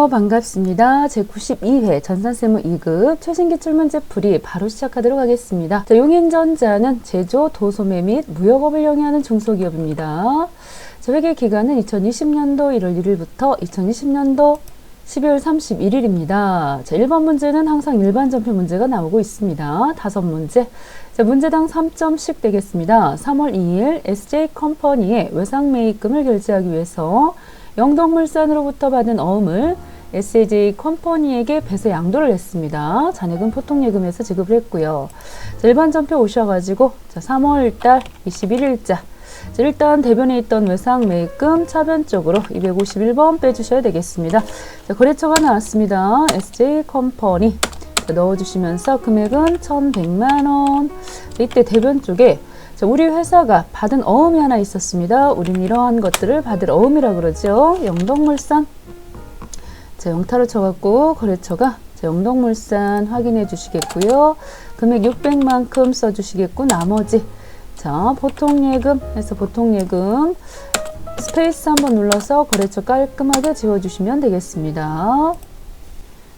안녕하세요. 반갑습니다. 제92회 전산세무 2급 최신기출문제 풀이 바로 시작하도록 하겠습니다. 자, 용인전자는 제조, 도소매 및 무역업을 영위하는 중소기업입니다. 자, 회계 기간은 2020년도 1월 1일부터 2020년도 12월 31일입니다. 자, 1번 문제는 항상 일반 전표 문제가 나오고 있습니다. 5문제. 자, 문제당 3점씩 되겠습니다. 3월 2일 SJ컴퍼니의 외상매입금을 결제하기 위해서 영덕물산으로부터 받은 어음을 SJ컴퍼니에게 배서 양도를 했습니다. 잔액은 포통예금에서 지급을 했고요. 자, 일반 전표 오셔가지고 자, 3월달 21일자 자, 일단 대변에 있던 외상매입금 차변 쪽으로 251번 빼주셔야 되겠습니다. 자, 거래처가 나왔습니다. SJ컴퍼니 넣어주시면서 금액은 1,100만원. 이때 대변 쪽에 자, 우리 회사가 받은 어음이 하나 있었습니다. 우린 이러한 것들을 받을 어음이라 그러죠. 영덕물산. 자, 영타로 쳐갖고 거래처가 자, 영덕물산 확인해 주시겠고요. 금액 600만큼 써주시겠고 나머지 자, 보통예금 해서 보통예금 스페이스 한번 눌러서 거래처 깔끔하게 지워주시면 되겠습니다.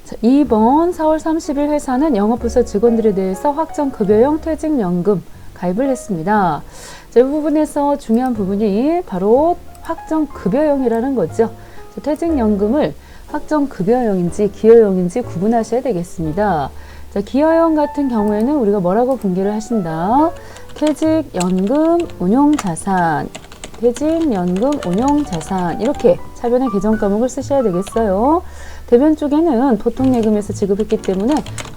자, 2번 4월 30일 회사는 영업부서 직원들에 대해서 확정급여형 퇴직연금 가입을 했습니다. 자, 이 부분에서 중요한 부분이 바로 확정급여형이라는 거죠. 자, 퇴직연금을 확정급여형인지 기여형인지 구분하셔야 되겠습니다. 자, 기여형 같은 경우에는 우리가 뭐라고 분기를 하신다? 퇴직연금 운용자산, 퇴직연금 운용자산 이렇게 차변의 개정 과목을 쓰셔야 되겠어요. 대변 쪽에는 보통예금에서 지급했기 때문에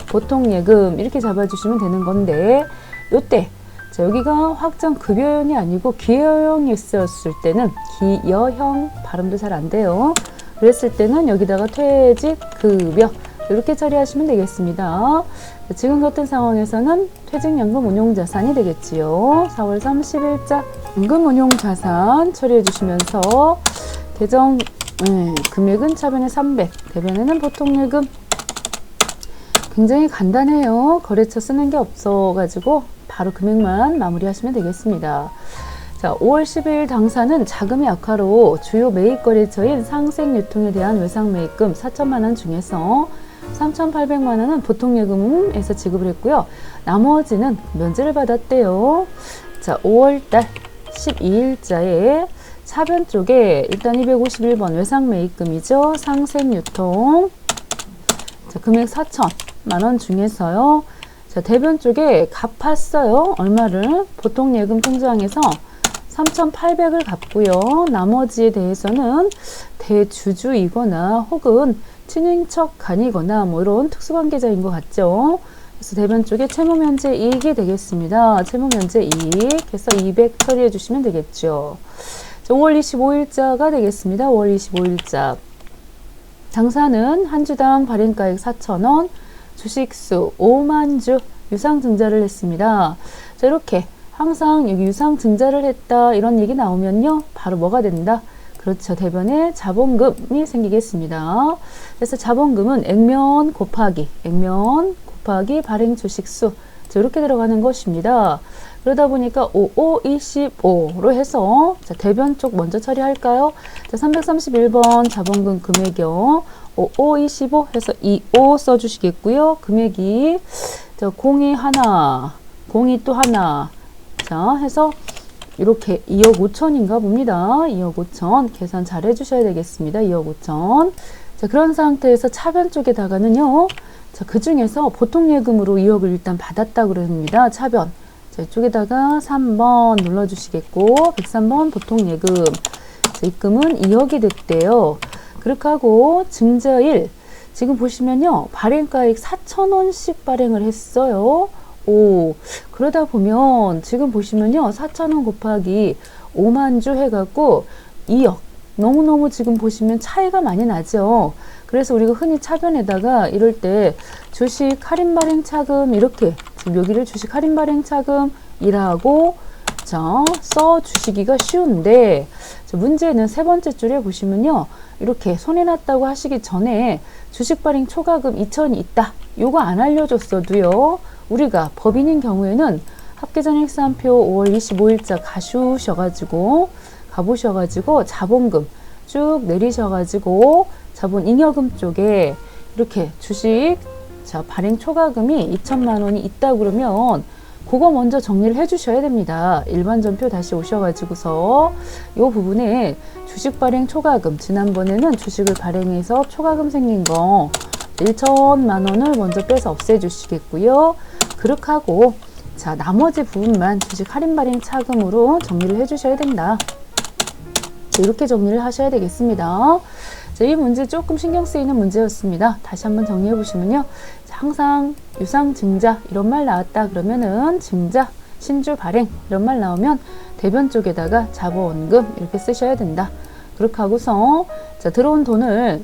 보통예금 이렇게 잡아주시면 되는 건데 요때 자, 여기가 확정급여형이 아니고 기여형이 있었을 때는 기여형 발음도 잘 안 돼요. 그랬을 때는 여기다가 퇴직급여 이렇게 처리하시면 되겠습니다. 자, 지금 같은 상황에서는 퇴직연금 운용자산이 되겠지요. 4월 30일자 연금운용자산 처리해 주시면서 개정 금액은 차변에 300, 대변에는 보통예금. 굉장히 간단해요. 거래처 쓰는 게 없어가지고 바로 금액만 마무리하시면 되겠습니다. 자, 5월 10일 당사는 자금의 악화로 주요 매입거래처인 상생유통에 대한 외상매입금 4천만 원 중에서 3,800만 원은 보통예금에서 지급을 했고요. 나머지는 면제를 받았대요. 자, 5월달 12일자에 차변 쪽에 일단 251번 외상매입금이죠. 상생유통 자, 금액 4천만 원 중에서요. 자, 대변 쪽에 갚았어요. 얼마를? 보통예금 통장에서 3,800을 갚고요. 나머지에 대해서는 대주주이거나 혹은 친인척 간이거나 뭐 이런 특수관계자인 것 같죠. 그래서 대변 쪽에 채무면제 이익이 되겠습니다. 채무면제 이익 해서 200 처리해 주시면 되겠죠. 자, 5월 25일자가 되겠습니다. 5월 25일자 당사는 한 주당 발행가액 4,000원 주식수 5만 주 유상증자를 했습니다. 자, 이렇게 항상 여기 유상증자를 했다 이런 얘기 나오면요 바로 뭐가 된다? 그렇죠. 대변에 자본금이 생기겠습니다. 그래서 자본금은 액면 곱하기 발행 주식수 이렇게 들어가는 것입니다. 그러다 보니까 5525로 해서 자, 대변 쪽 먼저 처리할까요? 자, 331번 자본금 금액이요. 5525 해서 25 써주시겠고요. 금액이 자, 02 하나, 02 또 하나 자 해서 이렇게 2억 5천인가 봅니다. 2억 5천 계산 잘 해주셔야 되겠습니다. 2억 5천 자, 그런 상태에서 차변 쪽에다가는요. 자, 그 중에서 보통예금으로 2억을 일단 받았다고 그럽니다. 차변. 자, 이쪽에다가 3번 눌러주시겠고, 103번 보통예금. 자, 입금은 2억이 됐대요. 그렇게 하고, 증자일. 지금 보시면요. 발행가액 4,000원씩 발행을 했어요. 오, 그러다 보면, 지금 보시면요. 4,000원 곱하기 5만 주 해갖고 2억. 너무너무 지금 보시면 차이가 많이 나죠. 그래서 우리가 흔히 차변에다가 이럴 때 주식 할인 발행 차금 이렇게 지금 여기를 주식 할인 발행 차금이라고 자, 써 주시기가 쉬운데 자, 문제는 세 번째 줄에 보시면요. 이렇게 손해 났다고 하시기 전에 주식 발행 초과금 2천이 있다. 요거 안 알려줬어도요. 우리가 법인인 경우에는 합계전액사항표 5월 25일자 가보셔가지고 자본금 쭉 내리셔가지고 자본 잉여금 쪽에 이렇게 주식 자 발행 초과금이 2천만 원이 있다 그러면 그거 먼저 정리를 해 주셔야 됩니다. 일반 전표 다시 오셔가지고서 이 부분에 주식 발행 초과금, 지난번에는 주식을 발행해서 초과금 생긴 거 1천만 원을 먼저 빼서 없애 주시겠고요. 그렇게 하고 자 나머지 부분만 주식 할인 발행 차금으로 정리를 해 주셔야 된다. 자, 이렇게 정리를 하셔야 되겠습니다. 자, 이 문제 조금 신경 쓰이는 문제였습니다. 다시 한번 정리해 보시면요. 항상 유상 증자 이런 말 나왔다 그러면은 증자, 신주 발행 이런 말 나오면 대변 쪽에다가 자본금 이렇게 쓰셔야 된다. 그렇게 하고서 자, 들어온 돈을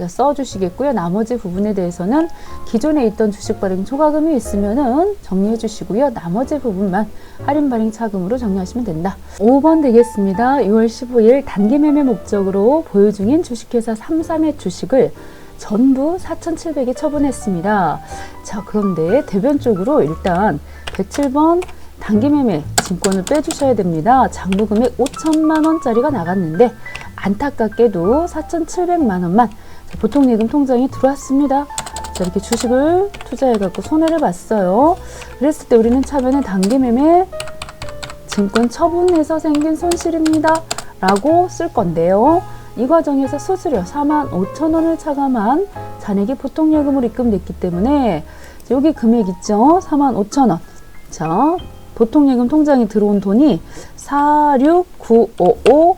써주시겠고요. 나머지 부분에 대해서는 기존에 있던 주식 발행 초과금이 있으면은 정리해 주시고요. 나머지 부분만 할인 발행 차금으로 정리하시면 된다. 5번 되겠습니다. 6월 15일 단기 매매 목적으로 보유 중인 주식회사 3사의 주식을 전부 4,700에 처분했습니다. 자, 그런데 대변 쪽으로 일단 107번 단기 매매 증권을 빼주셔야 됩니다. 장부 금액 5천만 원짜리가 나갔는데 안타깝게도 4,700만 원만 보통 예금 통장에 들어왔습니다. 자, 이렇게 주식을 투자해갖고 손해를 봤어요. 그랬을 때 우리는 차변에 단기 매매 증권 처분해서 생긴 손실입니다. 라고 쓸 건데요. 이 과정에서 수수료 45,000원을 차감한 잔액이 보통 예금으로 입금됐기 때문에 여기 금액 있죠? 45,000원. 자, 보통 예금 통장에 들어온 돈이 46,955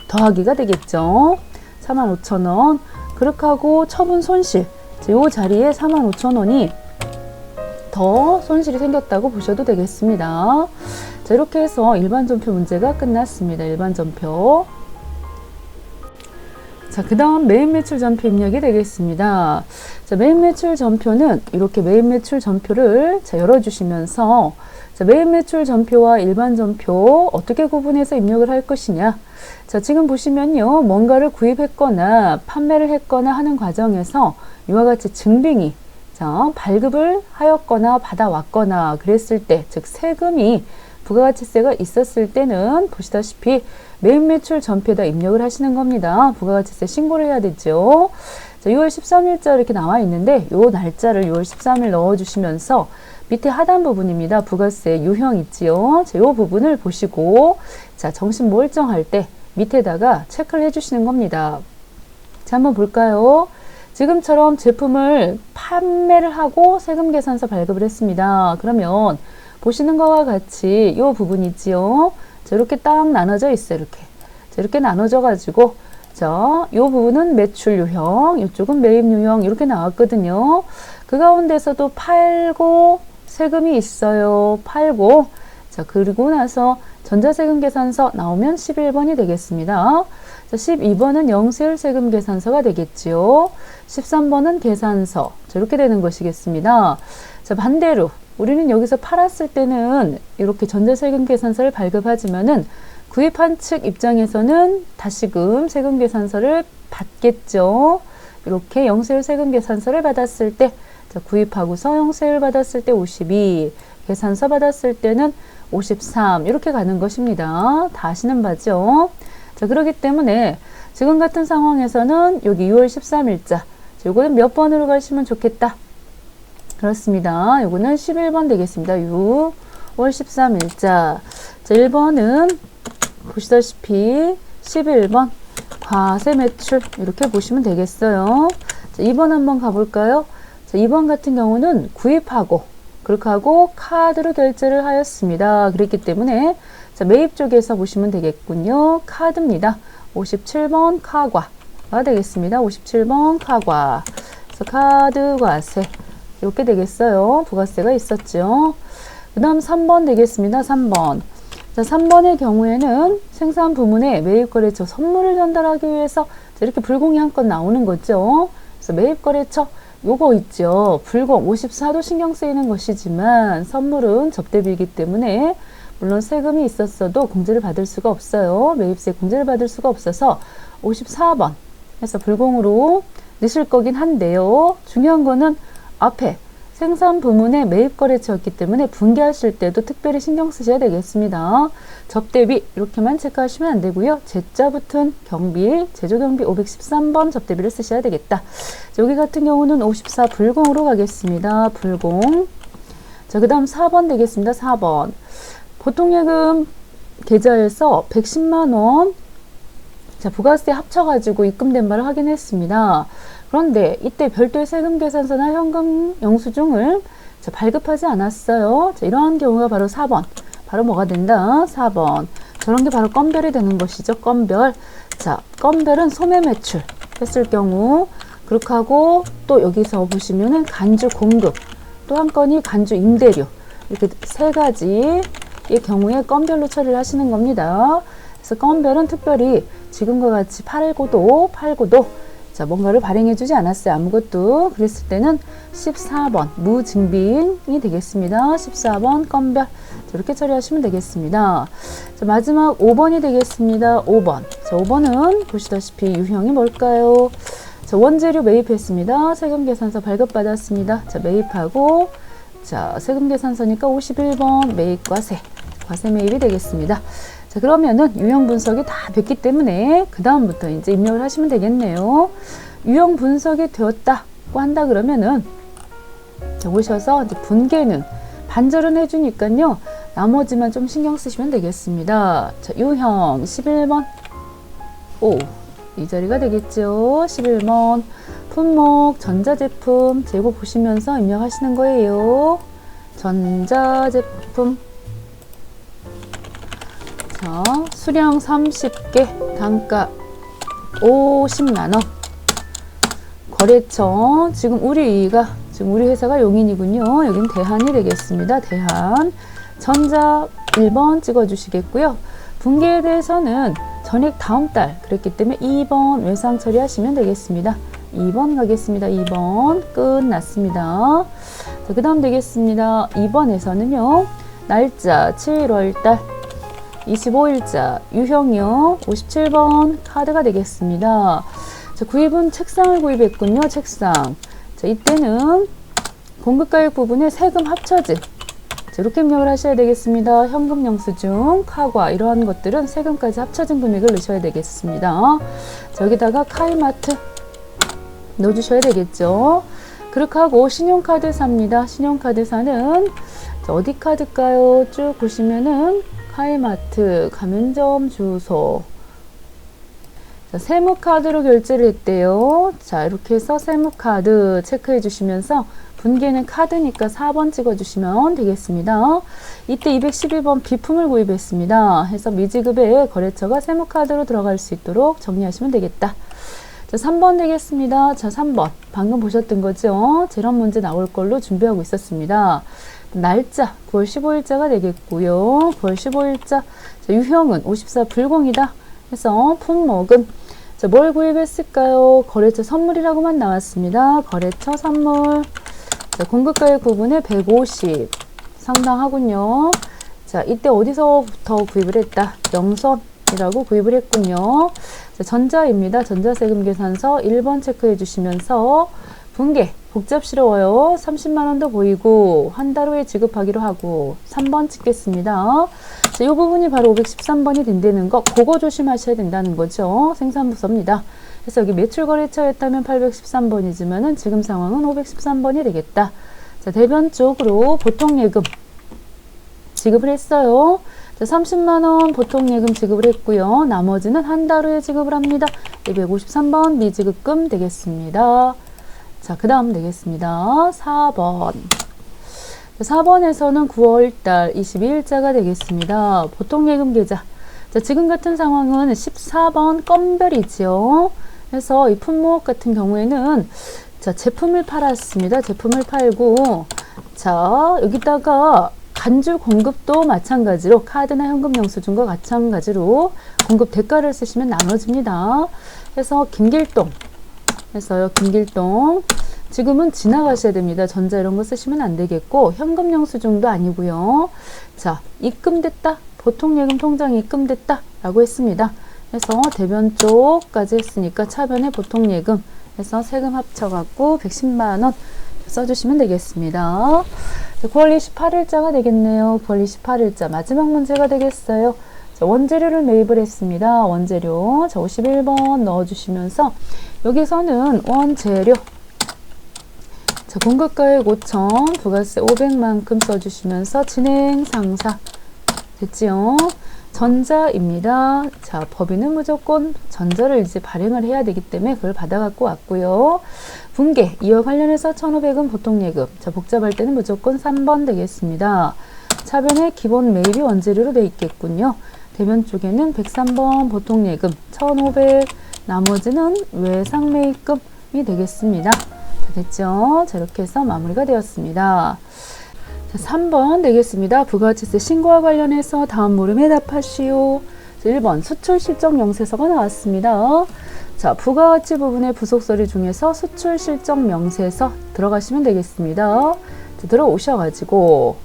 더하기가 되겠죠. 45,000원. 그렇게 하고 처분 손실. 이 자리에 45,000원이 더 손실이 생겼다고 보셔도 되겠습니다. 자, 이렇게 해서 일반 전표 문제가 끝났습니다. 일반 전표. 자, 그 다음 매입 매출 전표 입력이 되겠습니다. 자, 매입 매출 전표는 이렇게 매입 매출 전표를 자, 열어주시면서 자, 매입 매출 전표와 일반 전표 어떻게 구분해서 입력을 할 것이냐. 자, 지금 보시면요. 뭔가를 구입했거나 판매를 했거나 하는 과정에서 이와 같이 증빙이 자, 발급을 하였거나 받아왔거나 그랬을 때, 즉 세금이 부가가치세가 있었을 때는 보시다시피 매입 매출 전표에다 입력을 하시는 겁니다. 부가가치세 신고를 해야 되죠. 자, 6월 13일자 이렇게 나와 있는데 요 날짜를 6월 13일 넣어주시면서 밑에 하단 부분입니다. 부가세 유형 있지요. 자, 요 부분을 보시고 자, 정신 몰정할 때 밑에다가 체크를 해주시는 겁니다. 자, 한번 볼까요? 지금처럼 제품을 판매를 하고 세금 계산서 발급을 했습니다. 그러면 보시는 것과 같이 이 부분 있지요. 자, 이렇게 딱 나눠져 있어요. 이렇게. 자, 이렇게 나눠져 가지고 자, 이 부분은 매출 유형, 이쪽은 매입 유형 이렇게 나왔거든요. 그 가운데서도 팔고 세금이 있어요. 팔고 자, 그리고 나서 전자세금 계산서 나오면 11번이 되겠습니다. 자, 12번은 영세율 세금 계산서가 되겠지요. 13번은 계산서. 자, 이렇게 되는 것이겠습니다. 자, 반대로 우리는 여기서 팔았을 때는 이렇게 전자세금 계산서를 발급하지만은 구입한 측 입장에서는 다시금 세금 계산서를 받겠죠. 이렇게 영세율 세금 계산서를 받았을 때 자, 구입하고서 영세율 받았을 때 52, 계산서 받았을 때는 53 이렇게 가는 것입니다. 다 아시는 바죠. 자, 그렇기 때문에 지금 같은 상황에서는 여기 6월 13일자 요거는 몇 번으로 가시면 좋겠다. 그렇습니다. 요거는 11번 되겠습니다. 6월 13일자. 자, 1번은 보시다시피 11번 과세 매출 이렇게 보시면 되겠어요. 자, 2번 한번 가볼까요? 자, 2번 같은 경우는 구입하고 그렇게 하고 카드로 결제를 하였습니다. 그렇기 때문에 자, 매입 쪽에서 보시면 되겠군요. 카드입니다. 57번 카과가 되겠습니다. 57번 카과. 그래서 카드 과세 이렇게 되겠어요. 부가세가 있었죠. 그 다음 3번 되겠습니다. 3번. 자, 3번의 경우에는 생산 부문에 매입거래처 선물을 전달하기 위해서 이렇게 불공이 한 건 나오는 거죠. 그래서 매입거래처 요거 있죠. 불공 54도 신경 쓰이는 것이지만 선물은 접대비이기 때문에 물론 세금이 있었어도 공제를 받을 수가 없어요. 매입세 공제를 받을 수가 없어서 54번 해서 불공으로 넣으실 거긴 한데요. 중요한 거는 앞에 생산 부문의 매입 거래처였기 때문에 분기하실 때도 특별히 신경 쓰셔야 되겠습니다. 접대비 이렇게만 체크하시면 안 되고요. 제자 붙은 경비, 제조경비 513번 접대비를 쓰셔야 되겠다. 여기 같은 경우는 54 불공으로 가겠습니다. 불공. 자, 그 다음 4번 되겠습니다. 4번. 보통예금 계좌에서 110만원 자, 부가세 합쳐가지고 입금된 바를 확인했습니다. 그런데 이때 별도의 세금 계산서나 현금 영수증을 자, 발급하지 않았어요. 자, 이러한 경우가 바로 4번. 바로 뭐가 된다? 4번. 저런 게 바로 건별이 되는 것이죠. 건별. 자, 건별은 소매 매출 했을 경우 그렇게 하고 또 여기서 보시면은 간주 공급 또 한 건이 간주 임대료 이렇게 세 가지의 경우에 건별로 처리를 하시는 겁니다. 그래서 건별은 특별히 지금과 같이 팔고도 자, 뭔가를 발행해 주지 않았어요. 아무것도. 그랬을 때는 14번 무증빙이 되겠습니다. 14번 건별. 이렇게 처리하시면 되겠습니다. 자, 마지막 5번이 되겠습니다. 5번. 자, 5번은 보시다시피 유형이 뭘까요? 자, 원재료 매입했습니다. 세금계산서 발급받았습니다. 자, 매입하고 자, 세금계산서니까 51번 매입과세. 과세 매입이 되겠습니다. 자, 그러면은 유형 분석이 다 됐기 때문에 그 다음부터 이제 입력을 하시면 되겠네요. 유형 분석이 되었다고 한다 그러면은 자, 오셔서 이제 분계는 반절은 해주니까요. 나머지만 좀 신경 쓰시면 되겠습니다. 자, 유형 11번. 오, 이 자리가 되겠죠. 11번. 품목 전자제품 재고 보시면서 입력하시는 거예요. 전자제품. 자, 수량 30개, 단가 50만원. 거래처, 지금 우리 회사가 용인이군요. 여긴 대한이 되겠습니다. 대한. 전자 1번 찍어주시겠고요. 분기에 대해서는 전액 다음 달, 그랬기 때문에 2번 외상 처리하시면 되겠습니다. 2번 가겠습니다. 2번 끝났습니다. 자, 그 다음 되겠습니다. 2번에서는요. 날짜 7월달 25일자 유형이요. 57번 카드가 되겠습니다. 자, 구입은 책상을 구입했군요. 책상. 자, 이때는 공급가액 부분에 세금 합쳐진 자, 이렇게 입력을 하셔야 되겠습니다. 현금 영수증, 카과 이러한 것들은 세금까지 합쳐진 금액을 넣으셔야 되겠습니다. 자, 여기다가 카이마트 넣어주셔야 되겠죠. 그렇게 하고 신용카드사입니다. 신용카드사는 어디 카드일까요? 쭉 보시면은 카이마트, 가맹점 주소. 자, 세무카드로 결제를 했대요. 자, 이렇게 해서 세무카드 체크해 주시면서 분기는 카드니까 4번 찍어주시면 되겠습니다. 이때 212번 비품을 구입했습니다. 해서 미지급에 거래처가 세무카드로 들어갈 수 있도록 정리하시면 되겠다. 자, 3번 되겠습니다. 자, 3번. 방금 보셨던 거죠? 이런 문제 나올 걸로 준비하고 있었습니다. 날짜 9월 15일자가 되겠고요. 9월 15일자. 자, 유형은 54 불공이다. 해서 품목은 자, 뭘 구입했을까요? 거래처 선물이라고만 나왔습니다. 거래처 선물. 자, 공급가액 부분에 150 상당하군요. 자, 이때 어디서부터 구입을 했다? 영선이라고 구입을 했군요. 자, 전자입니다. 전자세금계산서 1번 체크해 주시면서 분계 복잡스러워요. 30만원도 보이고 한 달 후에 지급하기로 하고 3번 찍겠습니다. 자, 이 부분이 바로 513번이 된다는 거 그거 조심하셔야 된다는 거죠. 생산부서입니다. 그래서 여기 매출거래처였다면 813번이지만은 지금 상황은 513번이 되겠다. 자, 대변 쪽으로 보통예금 지급을 했어요. 자, 30만원 보통예금 지급을 했고요. 나머지는 한 달 후에 지급을 합니다. 253번 미지급금 되겠습니다. 자, 그 다음 되겠습니다. 4번. 4번에서는 9월달 22일자가 되겠습니다. 보통예금 계좌. 자, 지금 같은 상황은 14번 건별이지요. 그래서 이 품목 같은 경우에는 자, 제품을 팔았습니다. 제품을 팔고 자, 여기다가 간주 공급도 마찬가지로 카드나 현금 영수증과 마찬가지로 공급 대가를 쓰시면 나눠집니다. 그래서 김길동 해서요. 김길동 지금은 지나가셔야 됩니다. 전자 이런 거 쓰시면 안 되겠고 현금 영수증도 아니고요. 자, 입금됐다. 보통예금 통장에 입금됐다 라고 했습니다. 그래서 대변 쪽까지 했으니까 차변에 보통예금 해서 세금 합쳐갖고 110만원 써주시면 되겠습니다. 9월 28일자가 되겠네요. 9월 28일자 마지막 문제가 되겠어요. 자, 원재료를 매입을 했습니다. 원재료. 자, 51번 넣어주시면서 여기서는 원재료. 자, 공급가액 5,000, 부가세 500만큼 써주시면서 진행 상사. 됐지요? 전자입니다. 자, 법인은 무조건 전자를 이제 발행을 해야 되기 때문에 그걸 받아갖고 왔고요. 분계, 이와 관련해서 1,500은 보통예금. 자, 복잡할 때는 무조건 3번 되겠습니다. 차변에 기본 매입이 원재료로 되어 있겠군요. 대변 쪽에는 103번 보통예금, 1,500, 나머지는 외상 매입금이 되겠습니다. 자, 됐죠? 자, 이렇게 해서 마무리가 되었습니다. 자, 3번 되겠습니다. 부가가치세 신고와 관련해서 다음 물음에 답하시오. 자, 1번 수출 실적 명세서가 나왔습니다. 자, 부가가치 부분의 부속서류 중에서 수출 실적 명세서 들어가시면 되겠습니다. 자, 들어오셔가지고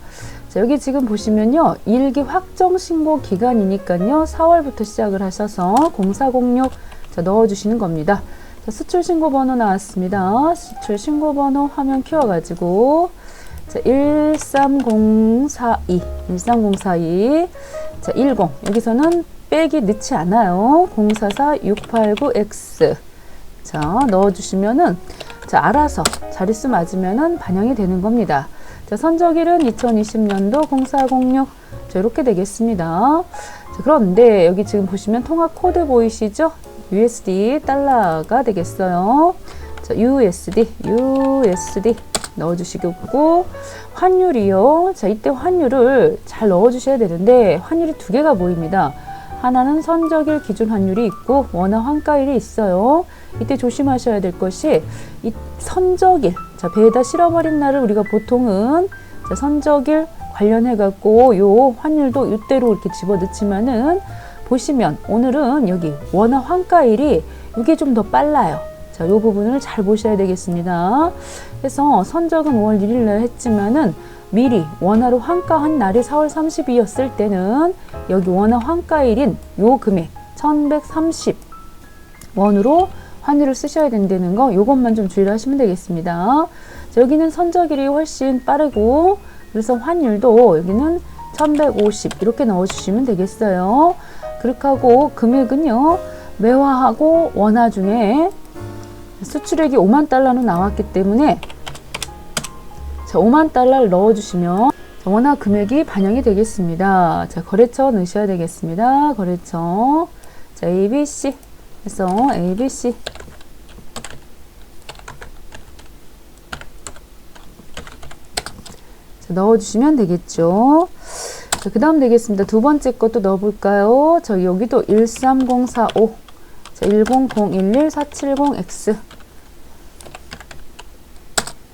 자, 여기 지금 보시면요. 1기 확정 신고 기간이니까요. 4월부터 시작을 하셔서 0406 자, 넣어주시는 겁니다. 자, 수출 신고 번호 나왔습니다. 수출 신고 번호 화면 키워가지고 자, 13042 자, 10 여기서는 빼기 넣지 않아요. 044689X 자, 넣어주시면은 자, 알아서 자릿수 맞으면은 반영이 되는 겁니다. 자, 선적일은 2020년도 0406 자, 이렇게 되겠습니다. 자, 그런데 여기 지금 보시면 통화 코드 보이시죠? USD 달러가 되겠어요. 자, USD 넣어주시겠고, 환율이요. 자, 이때 환율을 잘 넣어주셔야 되는데, 환율이 두 개가 보입니다. 하나는 선적일 기준 환율이 있고, 원화 환가일이 있어요. 이때 조심하셔야 될 것이, 이 선적일, 자, 배에다 실어버린 날을 우리가 보통은, 자, 선적일 관련해갖고, 요 환율도 이때로 이렇게 집어 넣지만은, 보시면, 오늘은 여기 원화 환가일이 이게 좀 더 빨라요. 자, 요 부분을 잘 보셔야 되겠습니다. 그래서 선적은 5월 1일 날 했지만은 미리 원화로 환가한 날이 4월 30일이었을 때는 여기 원화 환가일인 요 금액 1130원으로 환율을 쓰셔야 된다는 거 요것만 좀 주의를 하시면 되겠습니다. 자, 여기는 선적일이 훨씬 빠르고 그래서 환율도 여기는 1150 이렇게 넣어주시면 되겠어요. 그렇게 하고 금액은요. 매화하고 원화 중에 수출액이 5만 달러로 나왔기 때문에 자, 5만 달러를 넣어주시면 원화 금액이 반영이 되겠습니다. 자, 거래처 넣으셔야 되겠습니다. 거래처. 자, ABC 해서 ABC. 자, 넣어주시면 되겠죠. 자, 그 다음 되겠습니다. 두 번째 것도 넣어볼까요? 저 여기도 13045. 자, 10011-470X.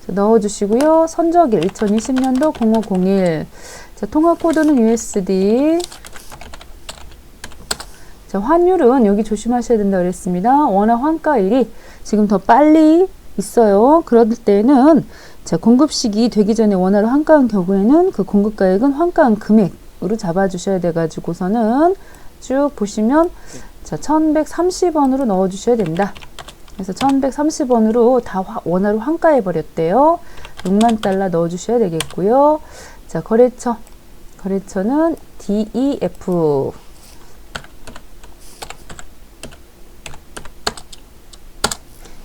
자, 넣어주시고요. 선적일 2020년도 0501. 자, 통화코드는 USD. 자, 환율은 여기 조심하셔야 된다고 그랬습니다. 원화 환가일이 지금 더 빨리 있어요. 그럴 때는 자, 공급 시기 되기 전에 원화로 환가한 경우에는 그 공급가액은 환가한 금액으로 잡아주셔야 돼가지고서는 쭉 보시면 자, 1130원으로 넣어주셔야 된다. 그래서 1130원으로 다 원화로 환가해 버렸대요. 6만 달러 넣어주셔야 되겠고요. 자, 거래처는 DEF.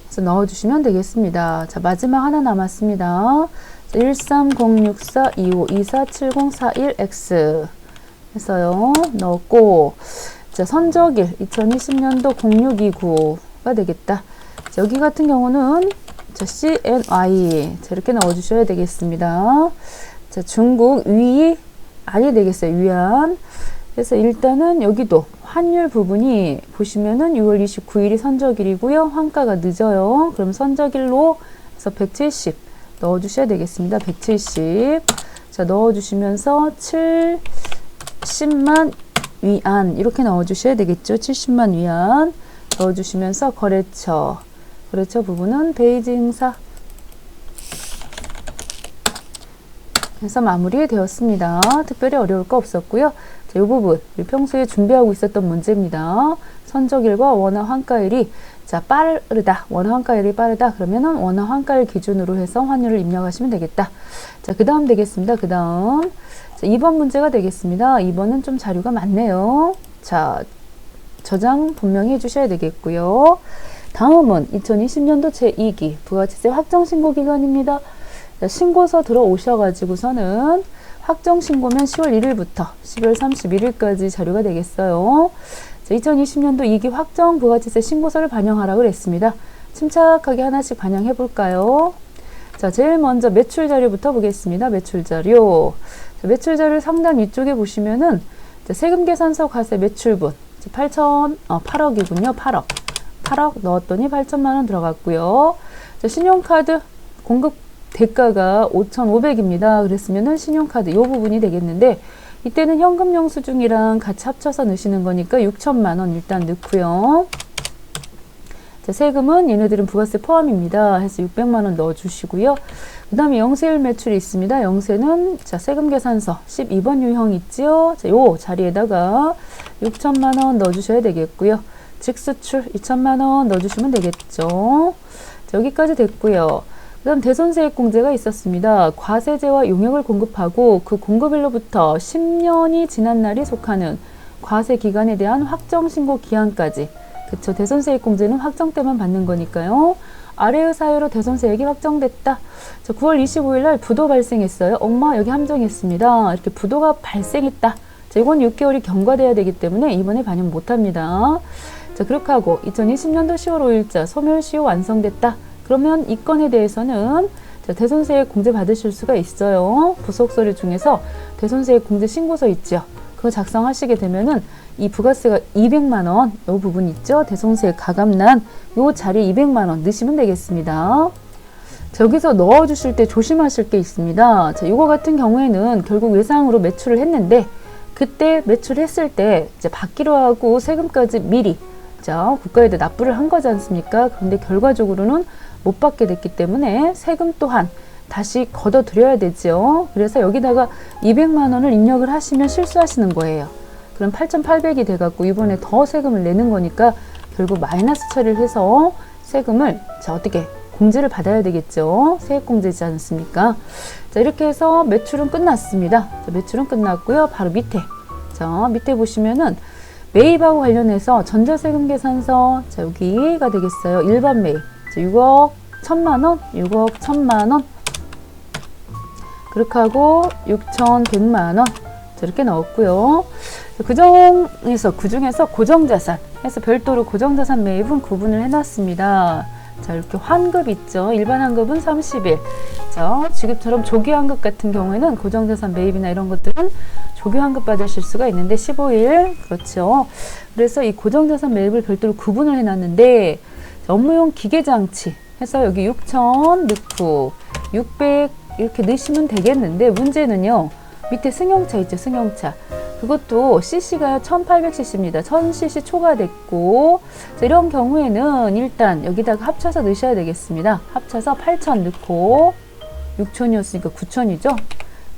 그래서 넣어주시면 되겠습니다. 자, 마지막 하나 남았습니다. 13064252470441X 해서요. 넣었고, 자, 선적일 2020년도 0629가 되겠다. 자, 여기 같은 경우는 자, CNY 자, 이렇게 넣어주셔야 되겠습니다. 자, 중국 위 아이 되겠어요. 위안. 그래서 일단은 여기도 환율 부분이 보시면은 6월 29일이 선적일이고요. 환가가 늦어요. 그럼 선적일로 해서 170 넣어주셔야 되겠습니다. 170. 자, 넣어주시면서 70만 위안 이렇게 넣어주셔야 되겠죠. 70만 위안 넣어주시면서 거래처 부분은 베이징사 해서 마무리 되었습니다. 특별히 어려울 거 없었고요. 자, 이 부분 평소에 준비하고 있었던 문제입니다. 선적일과 원화 환가일이 자 빠르다. 원화 환가일이 빠르다. 그러면은 원화 환가일 기준으로 해서 환율을 입력하시면 되겠다. 자, 그 다음 되겠습니다. 그 다음. 자, 2번 문제가 되겠습니다. 2번은 좀 자료가 많네요. 자, 저장 분명히 해주셔야 되겠고요. 다음은 2020년도 제2기 부가치세 확정신고 기간입니다. 자, 신고서 들어오셔가지고서는 확정신고면 10월 1일부터 10월 31일까지 자료가 되겠어요. 자, 2020년도 2기 확정 부가치세 신고서를 반영하라고 그랬습니다. 침착하게 하나씩 반영해 볼까요? 자, 제일 먼저 매출 자료부터 보겠습니다. 매출 자료. 자, 매출 자료 상단 위쪽에 보시면은 자, 세금 계산서 과세 매출분 8억이군요. 8억 넣었더니 8천만 원 들어갔고요. 자, 신용카드 공급 대가가 5,500입니다. 그랬으면은 신용카드 이 부분이 되겠는데 이때는 현금 영수증이랑 같이 합쳐서 넣으시는 거니까 6천만 원 일단 넣고요. 자, 세금은 얘네들은 부가세 포함입니다. 해서 600만 원 넣어주시고요. 그 다음에 영세일 매출이 있습니다. 영세는 자, 세금 계산서 12번 유형 있지요. 자, 요 자리에다가 6천만 원 넣어주셔야 되겠고요. 직수출 2천만 원 넣어주시면 되겠죠. 자, 여기까지 됐고요. 그 다음 대손세액공제가 있었습니다. 과세제와 용역을 공급하고 그 공급일로부터 10년이 지난 날이 속하는 과세 기간에 대한 확정신고 기한까지. 그쵸. 대손세액공제는 확정 때만 받는 거니까요. 아래의 사유로 대손세액이 확정됐다. 자, 9월 25일 날 부도 발생했어요. 엄마 여기 함정했습니다. 이렇게 부도가 발생했다. 자, 이건 6개월이 경과돼야 되기 때문에 이번에 반영 못합니다. 자, 그렇게 하고 2020년도 10월 5일자 소멸시효 완성됐다. 그러면 이 건에 대해서는 자, 대손세액 공제 받으실 수가 있어요. 부속 서류 중에서 대손세액 공제 신고서 있죠. 그거 작성하시게 되면은 이 부가세가 200만 원, 이 부분 있죠. 대손세액 가감난 요 자리 200만 원 넣으시면 되겠습니다. 자, 여기서 넣어주실 때 조심하실 게 있습니다. 자, 요거 같은 경우에는 결국 외상으로 매출을 했는데 그때 매출했을 때 이제 받기로 하고 세금까지 미리 자, 국가에다 납부를 한 거지 않습니까? 그런데 결과적으로는 못 받게 됐기 때문에 세금 또한 다시 걷어들여야 되죠. 그래서 여기다가 200만 원을 입력을 하시면 실수하시는 거예요. 그럼 8,800이 돼갖고 이번에 더 세금을 내는 거니까 결국 마이너스 처리를 해서 세금을 자, 어떻게 공제를 받아야 되겠죠. 세액공제지 않습니까? 자, 이렇게 해서 매출은 끝났습니다. 자, 매출은 끝났고요. 바로 밑에 자, 밑에 보시면은 매입하고 관련해서 전자세금 계산서 자, 여기가 되겠어요. 일반 매입 자, 6억 1천만 원 6억 1천만 원 그렇게 하고 6,100만 원 이렇게 넣었고요. 그 중에서 고정자산 해서 별도로 고정자산 매입은 구분을 해놨습니다. 자, 이렇게 환급 있죠. 일반 환급은 30일. 자, 지금처럼 조기 환급 같은 경우에는 고정자산 매입이나 이런 것들은 조기 환급 받으실 수가 있는데 15일. 그렇죠. 그래서 이 고정자산 매입을 별도로 구분을 해놨는데 업무용 기계장치 해서 여기 6,000 넣고 600 이렇게 넣으시면 되겠는데 문제는요. 밑에 승용차 있죠. 승용차. 그것도 cc가 1800cc입니다. 1000cc 초과됐고 자, 이런 경우에는 일단 여기다가 합쳐서 넣으셔야 되겠습니다. 합쳐서 8000 넣고 6000이었으니까 9000이죠.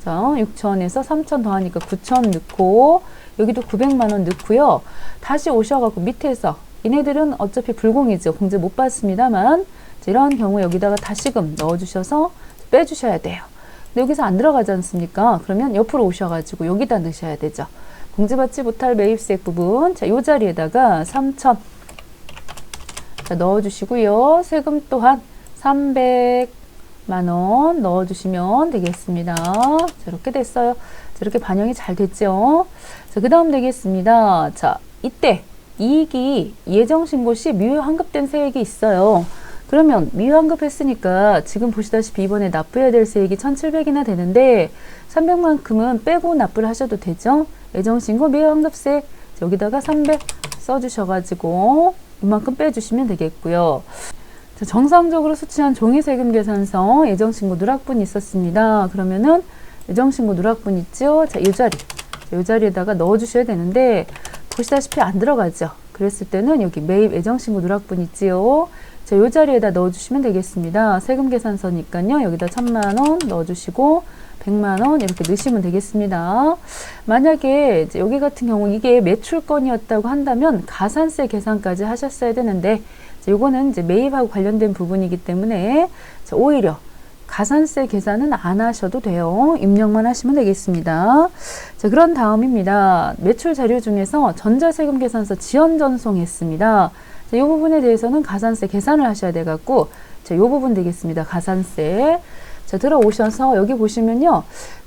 자, 6000에서 3000 더하니까 9000 넣고 여기도 900만 원 넣고요. 다시 오셔갖고 밑에서 얘네들은 어차피 불공이죠. 공제 못 받습니다만 자, 이런 경우 여기다가 다시금 넣어주셔서 빼주셔야 돼요. 근데 여기서 안 들어가지 않습니까? 그러면 옆으로 오셔가지고 여기다 넣으셔야 되죠. 공제받지 못할 매입세액 부분 자, 요 자리에다가 3,000 자, 넣어주시고요. 세금 또한 300만 원 넣어주시면 되겠습니다. 자, 이렇게 됐어요. 자, 이렇게 반영이 잘 됐죠. 자, 그 다음 되겠습니다. 자, 이때 이익이 예정신고 시 미환급된 세액이 있어요. 그러면 미환급했으니까 지금 보시다시피 이번에 납부해야 될 세액이 1,700이나 되는데 300만큼은 빼고 납부를 하셔도 되죠. 예정신고 미환급세 여기다가 300 써주셔가지고 이만큼 빼주시면 되겠고요. 자, 정상적으로 수취한 종이세금 계산서 예정신고 누락분이 있었습니다. 그러면은 예정신고 누락분 있죠. 자, 이 자리, 이 자리에다가 넣어주셔야 되는데 보시다시피 안 들어가죠. 그랬을 때는 여기 매입 예정신고 누락분 있지요. 자, 이 자리에다 넣어주시면 되겠습니다. 세금 계산서니까요. 여기다 1,000만 원 넣어주시고 100만 원 이렇게 넣으시면 되겠습니다. 만약에 이제 여기 같은 경우 이게 매출건이었다고 한다면 가산세 계산까지 하셨어야 되는데 요거는 이제 매입하고 관련된 부분이기 때문에 오히려 가산세 계산은 안 하셔도 돼요. 입력만 하시면 되겠습니다. 자, 그런 다음입니다. 매출 자료 중에서 전자세금 계산서 지연 전송했습니다. 이 부분에 대해서는 가산세 계산을 하셔야 돼 갖고 자, 이 부분 되겠습니다. 가산세. 자, 들어오셔서 여기 보시면요.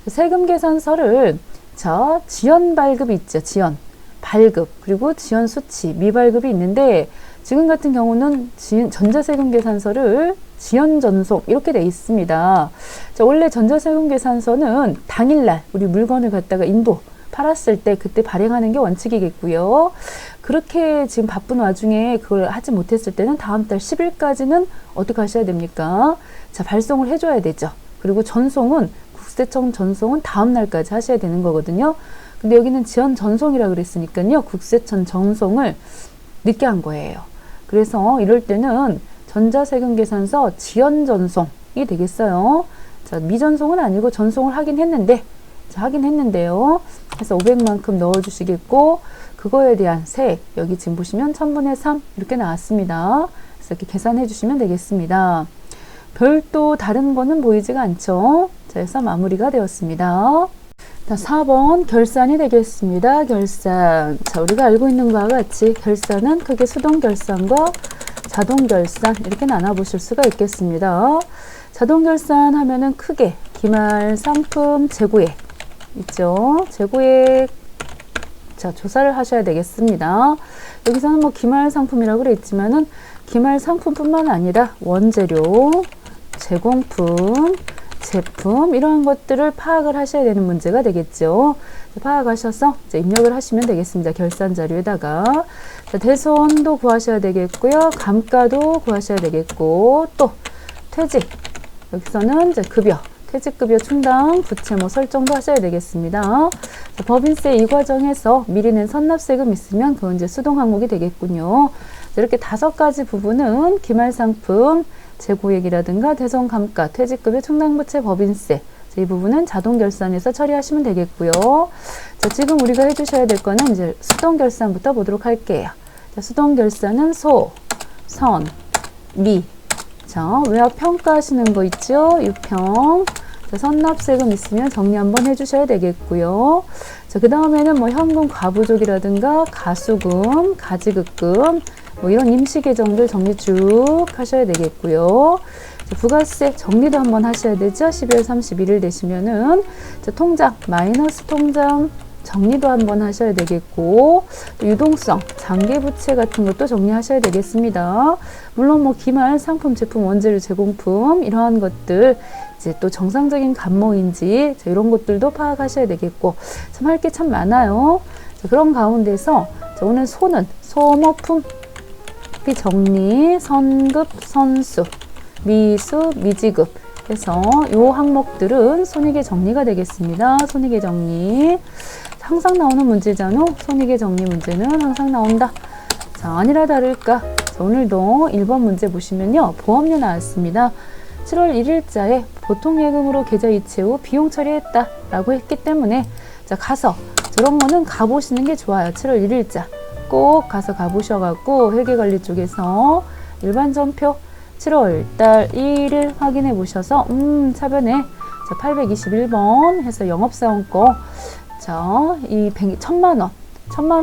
세금 계산서를 자, 지연 발급이 있죠. 지연 발급 그리고 지연 수치 미발급이 있는데 지금 같은 경우는 전자세금 계산서를 지연 전송 이렇게 돼 있습니다. 자, 원래 전자세금 계산서는 당일날 우리 물건을 갖다가 인도 팔았을 때 그때 발행하는 게 원칙이겠고요. 그렇게 지금 바쁜 와중에 그걸 하지 못했을 때는 다음 달 10일까지는 어떻게 하셔야 됩니까? 자, 발송을 해줘야 되죠. 그리고 전송은 국세청 전송은 다음 날까지 하셔야 되는 거거든요. 근데 여기는 지연 전송이라 그랬으니까요. 국세청 전송을 늦게 한 거예요. 그래서 이럴 때는 전자세금 계산서 지연 전송이 되겠어요. 자, 미전송은 아니고 전송을 하긴 했는데, 자, 하긴 했는데요. 그래서 500만큼 넣어주시겠고, 그거에 대한 세액, 여기 지금 보시면 1000분의 3 이렇게 나왔습니다. 그래서 이렇게 계산해 주시면 되겠습니다. 별도 다른 거는 보이지가 않죠. 자, 그래서 마무리가 되었습니다. 자, 4번 결산이 되겠습니다. 결산. 자, 우리가 알고 있는 바와 같이 결산은 크게 수동 결산과 자동 결산 이렇게 나눠 보실 수가 있겠습니다. 자동 결산 하면은 크게 기말 상품 재고액 있죠. 재고액 자, 조사를 하셔야 되겠습니다. 여기서는 뭐 기말 상품이라고 그랬지만은 기말 상품뿐만 아니라 원재료, 제공품, 제품 이러한 것들을 파악을 하셔야 되는 문제가 되겠죠. 파악하셔서 이제 입력을 하시면 되겠습니다. 결산 자료에다가 자, 대손도 구하셔야 되겠고요. 감가도 구하셔야 되겠고 또 퇴직 여기서는 이제 급여 퇴직급여 충당 부채 뭐 설정도 하셔야 되겠습니다. 자, 법인세 이 과정에서 미리 낸 선납세금 있으면 그건 이제 수동 항목이 되겠군요. 자, 이렇게 5가지 부분은 기말상품 재고액이라든가 대손감가, 퇴직급여, 충당부채, 법인세 자, 이 부분은 자동 결산에서 처리하시면 되겠고요. 자, 지금 우리가 해주셔야 될 거는 이제 수동 결산부터 보도록 할게요. 자, 수동 결산은 소, 선, 미. 자, 외압 평가하시는 거 있죠? 유평. 자, 선납세금 있으면 정리 한번 해주셔야 되겠고요. 자, 그 다음에는 뭐 현금 과부족이라든가 가수금, 가지급금 뭐 이런 임시 계정들 정리 쭉 하셔야 되겠고요. 자, 부가세 정리도 한번 하셔야 되죠. 12월 31일 되시면은 자, 통장 마이너스 통장 정리도 한번 하셔야 되겠고 또 유동성 장기부채 같은 것도 정리하셔야 되겠습니다. 물론 뭐 기말 상품 제품 원재료 제공품 이러한 것들 이제 또 정상적인 감모인지 자, 이런 것들도 파악하셔야 되겠고 참 할 게 참 많아요. 자, 그런 가운데서 자, 오늘 소는 소모품 정리, 선급, 선수, 미수, 미지급 그래서 이 항목들은 손익의 정리가 되겠습니다. 손익의 정리 항상 나오는 문제잖아. 손익의 정리 문제는 항상 나온다. 자, 아니라 다를까 자, 오늘도 1번 문제 보시면요 보험료 나왔습니다. 7월 1일자에 보통예금으로 계좌 이체 후 비용 처리했다 라고 했기 때문에 자, 가서 저런 거는 가보시는 게 좋아요. 7월 1일자 꼭 가서 가보셔갖고 회계관리 쪽에서 일반 전표 7월 달 1일 확인해 보셔서 차변에 자, 821번 해서 영업사원 거 자, 이 1000만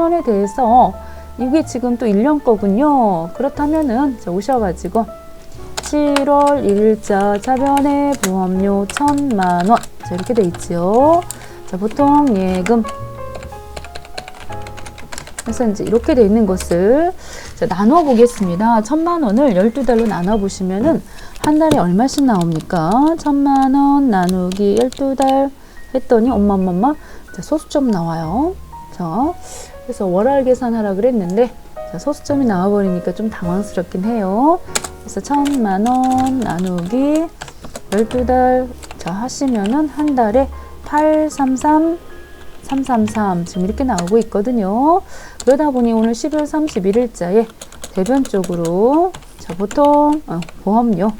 원에 대해서 이게 지금 또 1년 거군요. 그렇다면은 자, 오셔가지고 7월 1일자 차변에 보험료 1000만 원 자, 이렇게 돼 있죠. 자, 보통 예금 그래서 이제 이렇게 돼 있는 것을 자, 나눠 보겠습니다. 1000만 원을 12달로 나눠 보시면은 한 달에 얼마씩 나옵니까? 1000만 원 나누기 12달 했더니 엄마 자, 소수점 나와요. 자, 그래서 월할 계산하라 그랬는데 자, 소수점이 나와 버리니까 좀 당황스럽긴 해요. 그래서 1000만 원 나누기 12달 자, 하시면은 한 달에 833 333 지금 이렇게 나오고 있거든요. 그러다 보니 오늘 12월 31일자에 대변 쪽으로 자, 보통 보험료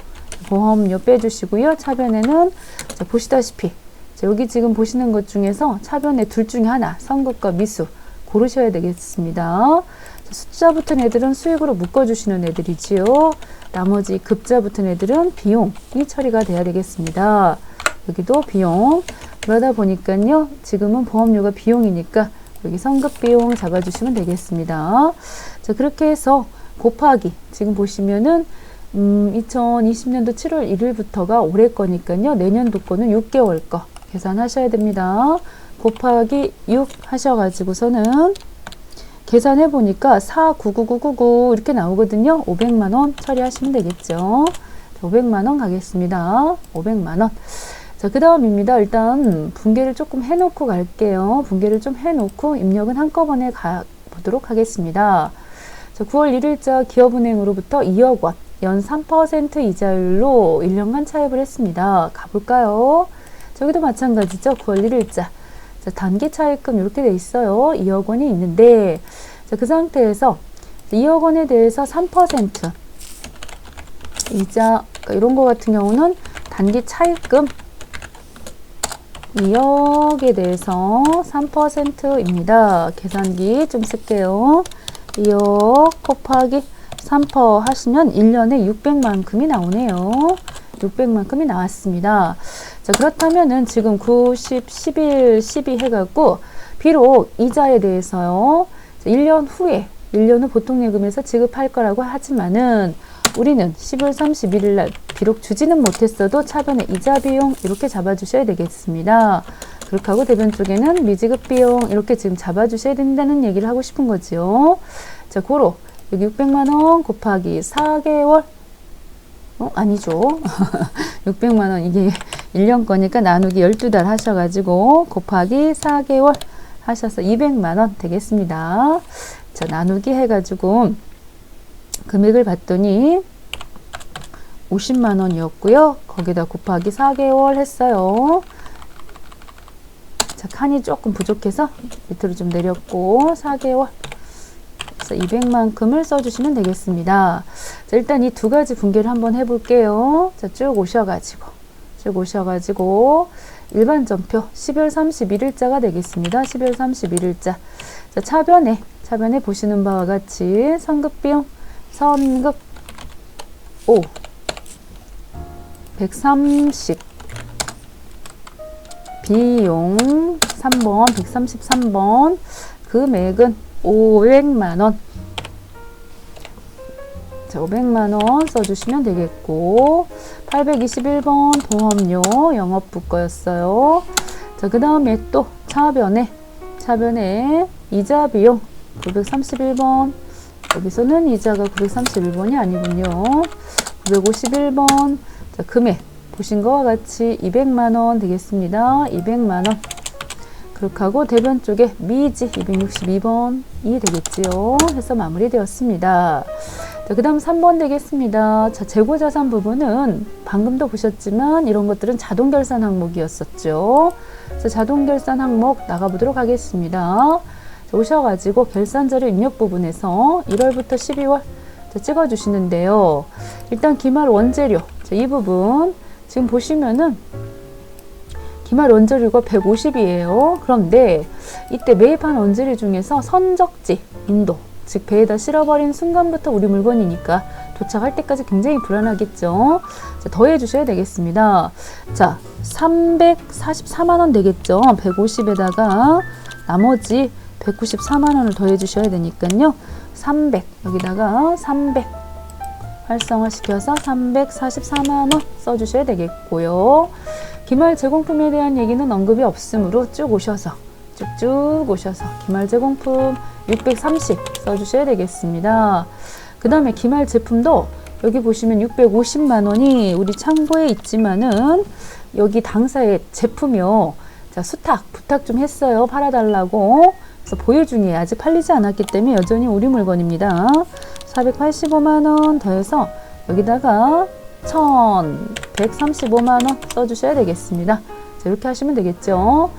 빼주시고요. 차변에는 자, 보시다시피 자, 여기 지금 보시는 것 중에서 차변에 둘 중에 하나, 선급과 미수 고르셔야 되겠습니다. 자, 숫자 붙은 애들은 수익으로 묶어주시는 애들이지요. 나머지 급자 붙은 애들은 비용이 처리가 돼야 되겠습니다. 여기도 비용. 그러다 보니까요, 지금은 보험료가 비용이니까 여기 선급 비용 잡아주시면 되겠습니다. 자, 그렇게 해서 곱하기 지금 보시면은 2020년도 7월 1일부터가 올해 거니까요, 내년도 거는 6개월 거 계산하셔야 됩니다. 곱하기 6 하셔가지고서는 계산해 보니까 49999 이렇게 나오거든요. 500만원 처리하시면 되겠죠. 500만원 가겠습니다. 500만원. 자, 그 다음입니다. 일단 분계를 조금 해놓고 갈게요. 분계를 좀 해놓고 입력은 한꺼번에 가보도록 하겠습니다. 자, 9월 1일자 기업은행으로부터 2억 원, 연 3% 이자율로 1년간 차입을 했습니다. 가볼까요? 저기도 마찬가지죠. 9월 1일자. 자, 단기 차입금 이렇게 돼 있어요. 2억 원이 있는데, 자, 그 상태에서 2억 원에 대해서 3% 이자, 그러니까 이런 거 같은 경우는 단기 차입금 2억에 대해서 3%입니다. 계산기 좀 쓸게요. 2억 곱하기 3% 하시면 1년에 600만큼이 나오네요. 600만큼이 나왔습니다. 자, 그렇다면은 지금 9, 10, 11, 12 해갖고 비록 이자에 대해서요, 1년 후에 1년 후 보통예금에서 지급할 거라고 하지만은 우리는 10월 31일 날 비록 주지는 못했어도 차변에 이자 비용 이렇게 잡아주셔야 되겠습니다. 그렇게 하고 대변 쪽에는 미지급 비용 이렇게 지금 잡아주셔야 된다는 얘기를 하고 싶은 거죠. 자, 고로 여기 600만원 곱하기 4개월 아니죠. 600만원 이게 1년 거니까 나누기 12달 하셔가지고 곱하기 4개월 하셔서 200만원 되겠습니다. 자, 나누기 해가지고 금액을 봤더니 50만원이었고요. 거기다 곱하기 4개월 했어요. 자, 칸이 조금 부족해서 밑으로 좀 내렸고 4개월. 그래서 200만큼을 써주시면 되겠습니다. 자, 일단 이 두 가지 분계를 한번 해볼게요. 자, 쭉 오셔가지고 일반 전표 12월 31일자가 되겠습니다. 12월 31일자. 자, 차변에 보시는 바와 같이 선급비용 선급 5 130 비용 3번 133번 금액은 500만원. 자, 500만원 써주시면 되겠고 821번 보험료 영업부 거였어요. 자, 그 다음에 또 차변에 이자 비용 931번. 여기서는 이자가 931번이 아니군요. 951번. 자, 금액 보신 거와 같이 200만원 되겠습니다. 200만원. 그렇게 하고 대변 쪽에 미지 262번이 되겠지요. 해서 마무리되었습니다. 자, 그 다음 3번 되겠습니다. 자, 재고자산 부분은 방금도 보셨지만 이런 것들은 자동결산 항목이었었죠. 자, 자동결산 항목 나가보도록 하겠습니다. 자, 오셔가지고 결산자료 입력 부분에서 1월부터 12월 자, 찍어주시는데요. 일단 기말 원재료 자, 이 부분 지금 보시면은 기말 원재료가 150이에요. 그런데 이때 매입한 원재료 중에서 선적지 인도 즉 배에다 실어버린 순간부터 우리 물건이니까 도착할 때까지 굉장히 불안하겠죠. 자, 더해 주셔야 되겠습니다. 자, 344만원 되겠죠. 150에다가 나머지 194만원을 더해 주셔야 되니까요. 300 여기다가 300 활성화시켜서 344만원 써주셔야 되겠고요. 기말 제공품에 대한 얘기는 언급이 없으므로 쭉쭉 오셔서 기말 제공품 630 써주셔야 되겠습니다. 그 다음에 기말 제품도 여기 보시면 650만원이 우리 창고에 있지만은 여기 당사의 제품이요. 자, 수탁 부탁 좀 했어요. 팔아달라고. 그래서 보유 중이에요. 아직 팔리지 않았기 때문에 여전히 우리 물건입니다. 485만원 더해서 여기다가 1135만원 써주셔야 되겠습니다. 자, 이렇게 하시면 되겠죠.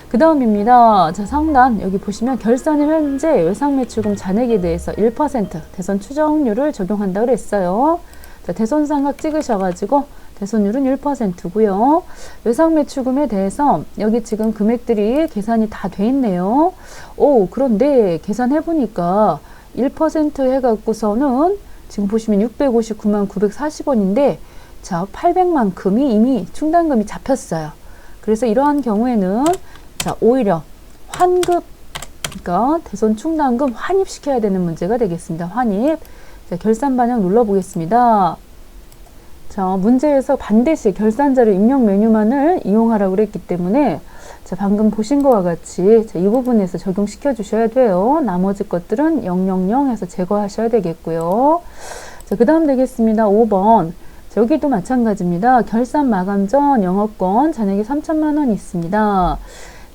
그 다음입니다. 자, 상단 여기 보시면 결산일 현재 외상매출금 잔액에 대해서 1% 대손 추정률을 적용한다고 했어요. 자, 대손 삼각 찍으셔가지고 대손율은 1%고요. 외상매출금에 대해서 여기 지금 금액들이 계산이 다 돼 있네요. 그런데 계산해보니까 1% 해갖고서는 지금 보시면 659만 940원인데 자, 800만큼이 이미 충당금이 잡혔어요. 그래서 이러한 경우에는 자, 오히려 환급, 그러니까 대손 충당금 환입시켜야 되는 문제가 되겠습니다. 환입. 자, 결산 반영 눌러보겠습니다. 자, 문제에서 반드시 결산자료 입력 메뉴만을 이용하라고 그랬기 때문에 자, 방금 보신 것과 같이 자, 이 부분에서 적용시켜 주셔야 돼요. 나머지 것들은 000에서 제거하셔야 되겠고요. 자, 그 다음 되겠습니다. 5번. 자, 여기도 마찬가지입니다. 결산 마감 전 영업권 잔액이 3천만 원이 있습니다.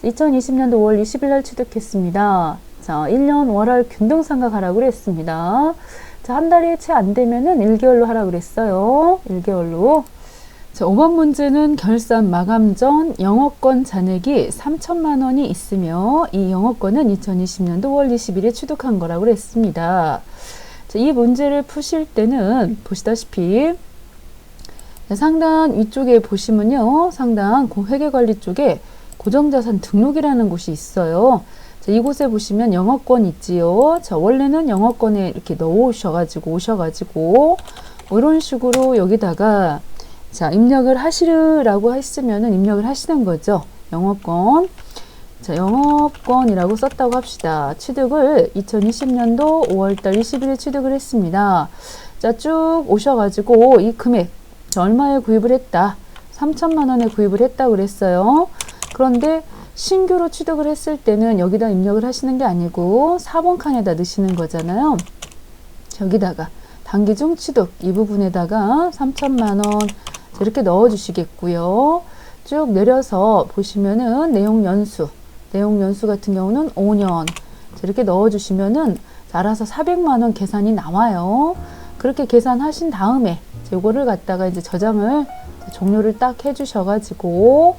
2020년도 5월 20일 날 취득했습니다. 자, 1년 월할 균등상각 하라고 그랬습니다. 자, 한 달이 채 안 되면은 1개월로 하라고 그랬어요. 1개월로. 자, 5번 문제는 결산 마감 전 영업권 잔액이 3천만 원이 있으며 이 영업권은 2020년도 5월 20일에 취득한 거라고 그랬습니다. 자, 이 문제를 푸실 때는 보시다시피 상단 위쪽에 보시면요. 상단 회계관리 쪽에 고정자산 등록이라는 곳이 있어요. 자, 이곳에 보시면 영업권 있지요. 자, 원래는 영업권에 이렇게 오셔가지고 뭐 이런 식으로 여기다가 자, 입력을 하시라고 했으면은 입력을 하시는 거죠. 영업권. 자, 영업권이라고 썼다고 합시다. 취득을 2020년도 5월달 20일에 취득을 했습니다. 자, 쭉 오셔가지고 이 금액 자, 얼마에 구입을 했다. 3천만 원에 구입을 했다고 그랬어요. 그런데 신규로 취득을 했을 때는 여기다 입력을 하시는 게 아니고 4번 칸에다 넣으시는 거잖아요. 여기다가 단기 중 취득 이 부분에다가 3천만 원 이렇게 넣어 주시겠고요. 쭉 내려서 보시면은 내용 연수 같은 경우는 5년 이렇게 넣어 주시면은 알아서 400만 원 계산이 나와요. 그렇게 계산하신 다음에 이거를 갖다가 이제 저장을 종료를 딱 해주셔가지고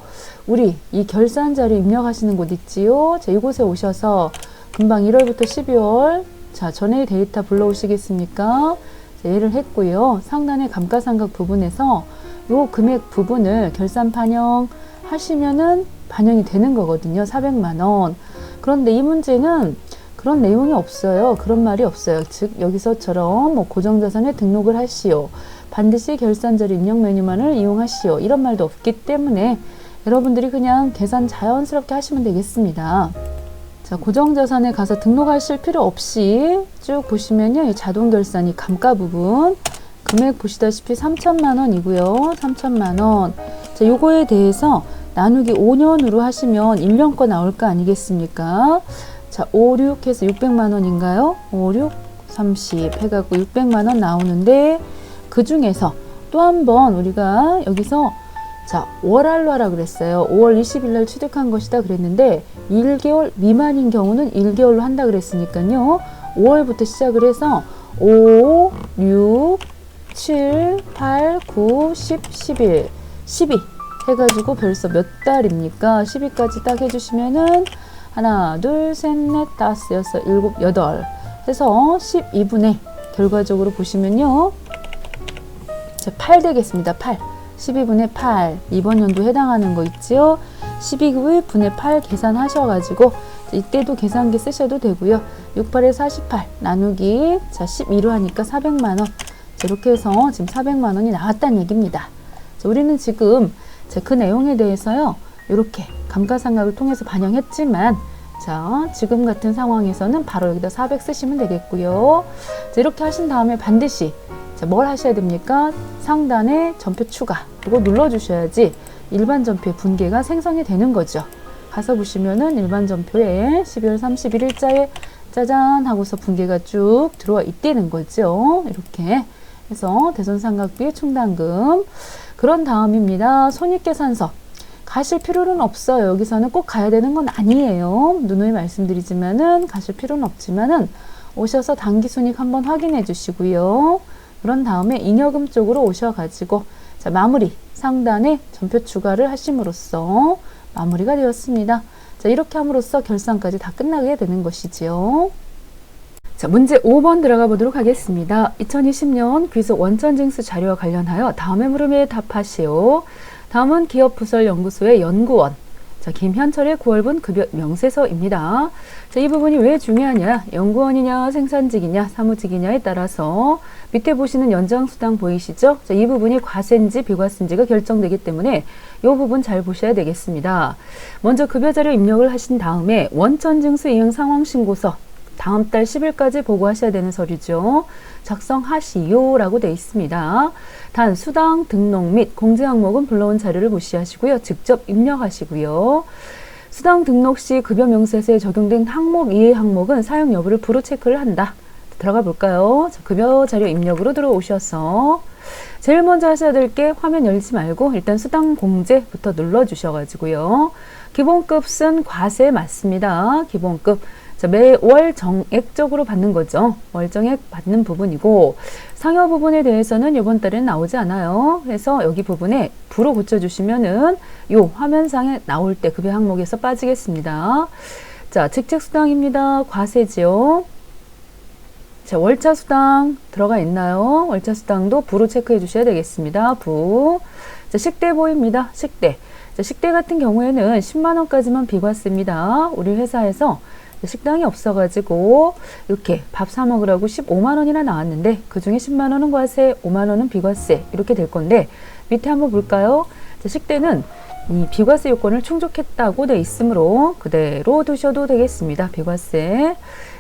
우리 이 결산 자료 입력하시는 곳 있지요. 자, 이곳에 오셔서 금방 1월부터 12월 자, 전에 데이터 불러오시겠습니까? 자, 얘를 했고요. 상단의 감가상각 부분에서 요 금액 부분을 결산 반영하시면은 반영이 되는 거거든요. 400만 원. 그런데 이 문제는 그런 내용이 없어요. 그런 말이 없어요. 즉 여기서처럼 뭐 고정자산에 등록을 하시오. 반드시 결산자료 입력 메뉴만을 이용하시오. 이런 말도 없기 때문에 여러분들이 그냥 계산 자연스럽게 하시면 되겠습니다. 자, 고정자산에 가서 등록하실 필요 없이 쭉 보시면요. 이 자동결산이 감가 부분 금액 보시다시피 3천만 원이고요. 3천만 원. 자, 요거에 대해서 나누기 5년으로 하시면 1년 거 나올 거 아니겠습니까? 자, 5, 6 해서 600만 원인가요? 5, 6, 30 해갖고 600만 원 나오는데 그 중에서 또 한 번 우리가 여기서 자, 월할로 하라 그랬어요. 5월 20일 날 취득한 것이다 그랬는데 1개월 미만인 경우는 1개월로 한다 그랬으니까요. 5월부터 시작을 해서 5, 6, 7, 8, 9, 10, 11, 12 해가지고 벌써 몇 달입니까? 12까지 딱 해주시면은 하나, 둘, 셋, 넷, 다섯, 여섯, 일곱, 여덟 해서 12분의 결과적으로 보시면요. 8 되겠습니다. 8. 12분의 8. 이번 연도에 해당하는 거 있지요. 12분의 8 계산하셔가지고 이때도 계산기 쓰셔도 되고요. 6, 8에 48 나누기 자 12로 하니까 400만 원. 이렇게 해서 지금 400만 원이 나왔다는 얘기입니다. 자, 우리는 지금 그 내용에 대해서요. 이렇게 감가상각을 통해서 반영했지만 자, 지금 같은 상황에서는 바로 여기다 400 쓰시면 되겠고요. 자, 이렇게 하신 다음에 반드시 자, 뭘 하셔야 됩니까? 상단에 전표 추가 이거 눌러주셔야지 일반 전표의 분계가 생성이 되는 거죠. 가서 보시면은 일반 전표에 12월 31일자에 짜잔 하고서 분계가 쭉 들어와 있다는 거죠. 이렇게 해서 대손상각비 충당금 그런 다음입니다. 손익계산서 가실 필요는 없어요. 여기서는 꼭 가야 되는 건 아니에요. 누누이 말씀드리지만은 가실 필요는 없지만은 오셔서 단기손익 한번 확인해 주시고요. 그런 다음에 잉여금 쪽으로 오셔가지고 자, 마무리 상단에 전표 추가를 하심으로써 마무리가 되었습니다. 자, 이렇게 함으로써 결산까지 다 끝나게 되는 것이지요. 자, 자, 문제 5번 들어가 보도록 하겠습니다. 2020년 귀속 원천징수 자료와 관련하여 다음의 물음에 답하시오. 다음은 기업부설연구소의 연구원. 자, 김현철의 9월분 급여 명세서입니다. 자, 이 부분이 왜 중요하냐? 연구원이냐, 생산직이냐, 사무직이냐에 따라서 밑에 보시는 연장수당 보이시죠? 자, 이 부분이 과세인지 비과세인지가 결정되기 때문에 이 부분 잘 보셔야 되겠습니다. 먼저 급여자료 입력을 하신 다음에 원천징수 이행 상황신고서 다음 달 10일까지 보고하셔야 되는 서류죠. 작성하시오라고 되어 있습니다. 단 수당 등록 및 공제 항목은 불러온 자료를 무시하시고요. 직접 입력하시고요. 수당 등록 시 급여 명세서에 적용된 항목 이외의 항목은 사용 여부를 불호 체크를 한다. 들어가 볼까요? 자, 급여 자료 입력으로 들어오셔서 제일 먼저 하셔야 될 게 화면 열지 말고 일단 수당 공제부터 눌러주셔가지고요. 기본급은 과세에 맞습니다. 기본급. 자, 매월 정액적으로 받는 거죠. 월정액 받는 부분이고 상여 부분에 대해서는 이번 달에는 나오지 않아요. 그래서 여기 부분에 불호 고쳐주시면은 요 화면상에 나올 때 급여 항목에서 빠지겠습니다. 자, 직책수당입니다. 과세지요. 자, 월차수당 들어가 있나요? 월차수당도 부로 체크해 주셔야 되겠습니다. 부. 자, 식대 보입니다. 식대. 자, 식대 같은 경우에는 10만 원까지만 비과세입니다. 우리 회사에서 식당이 없어가지고 이렇게 밥 사 먹으라고 15만 원이나 나왔는데 그 중에 10만 원은 과세, 5만 원은 비과세 이렇게 될 건데 밑에 한번 볼까요? 자, 식대는 이 비과세 요건을 충족했다고 돼 있으므로 그대로 두셔도 되겠습니다. 비과세.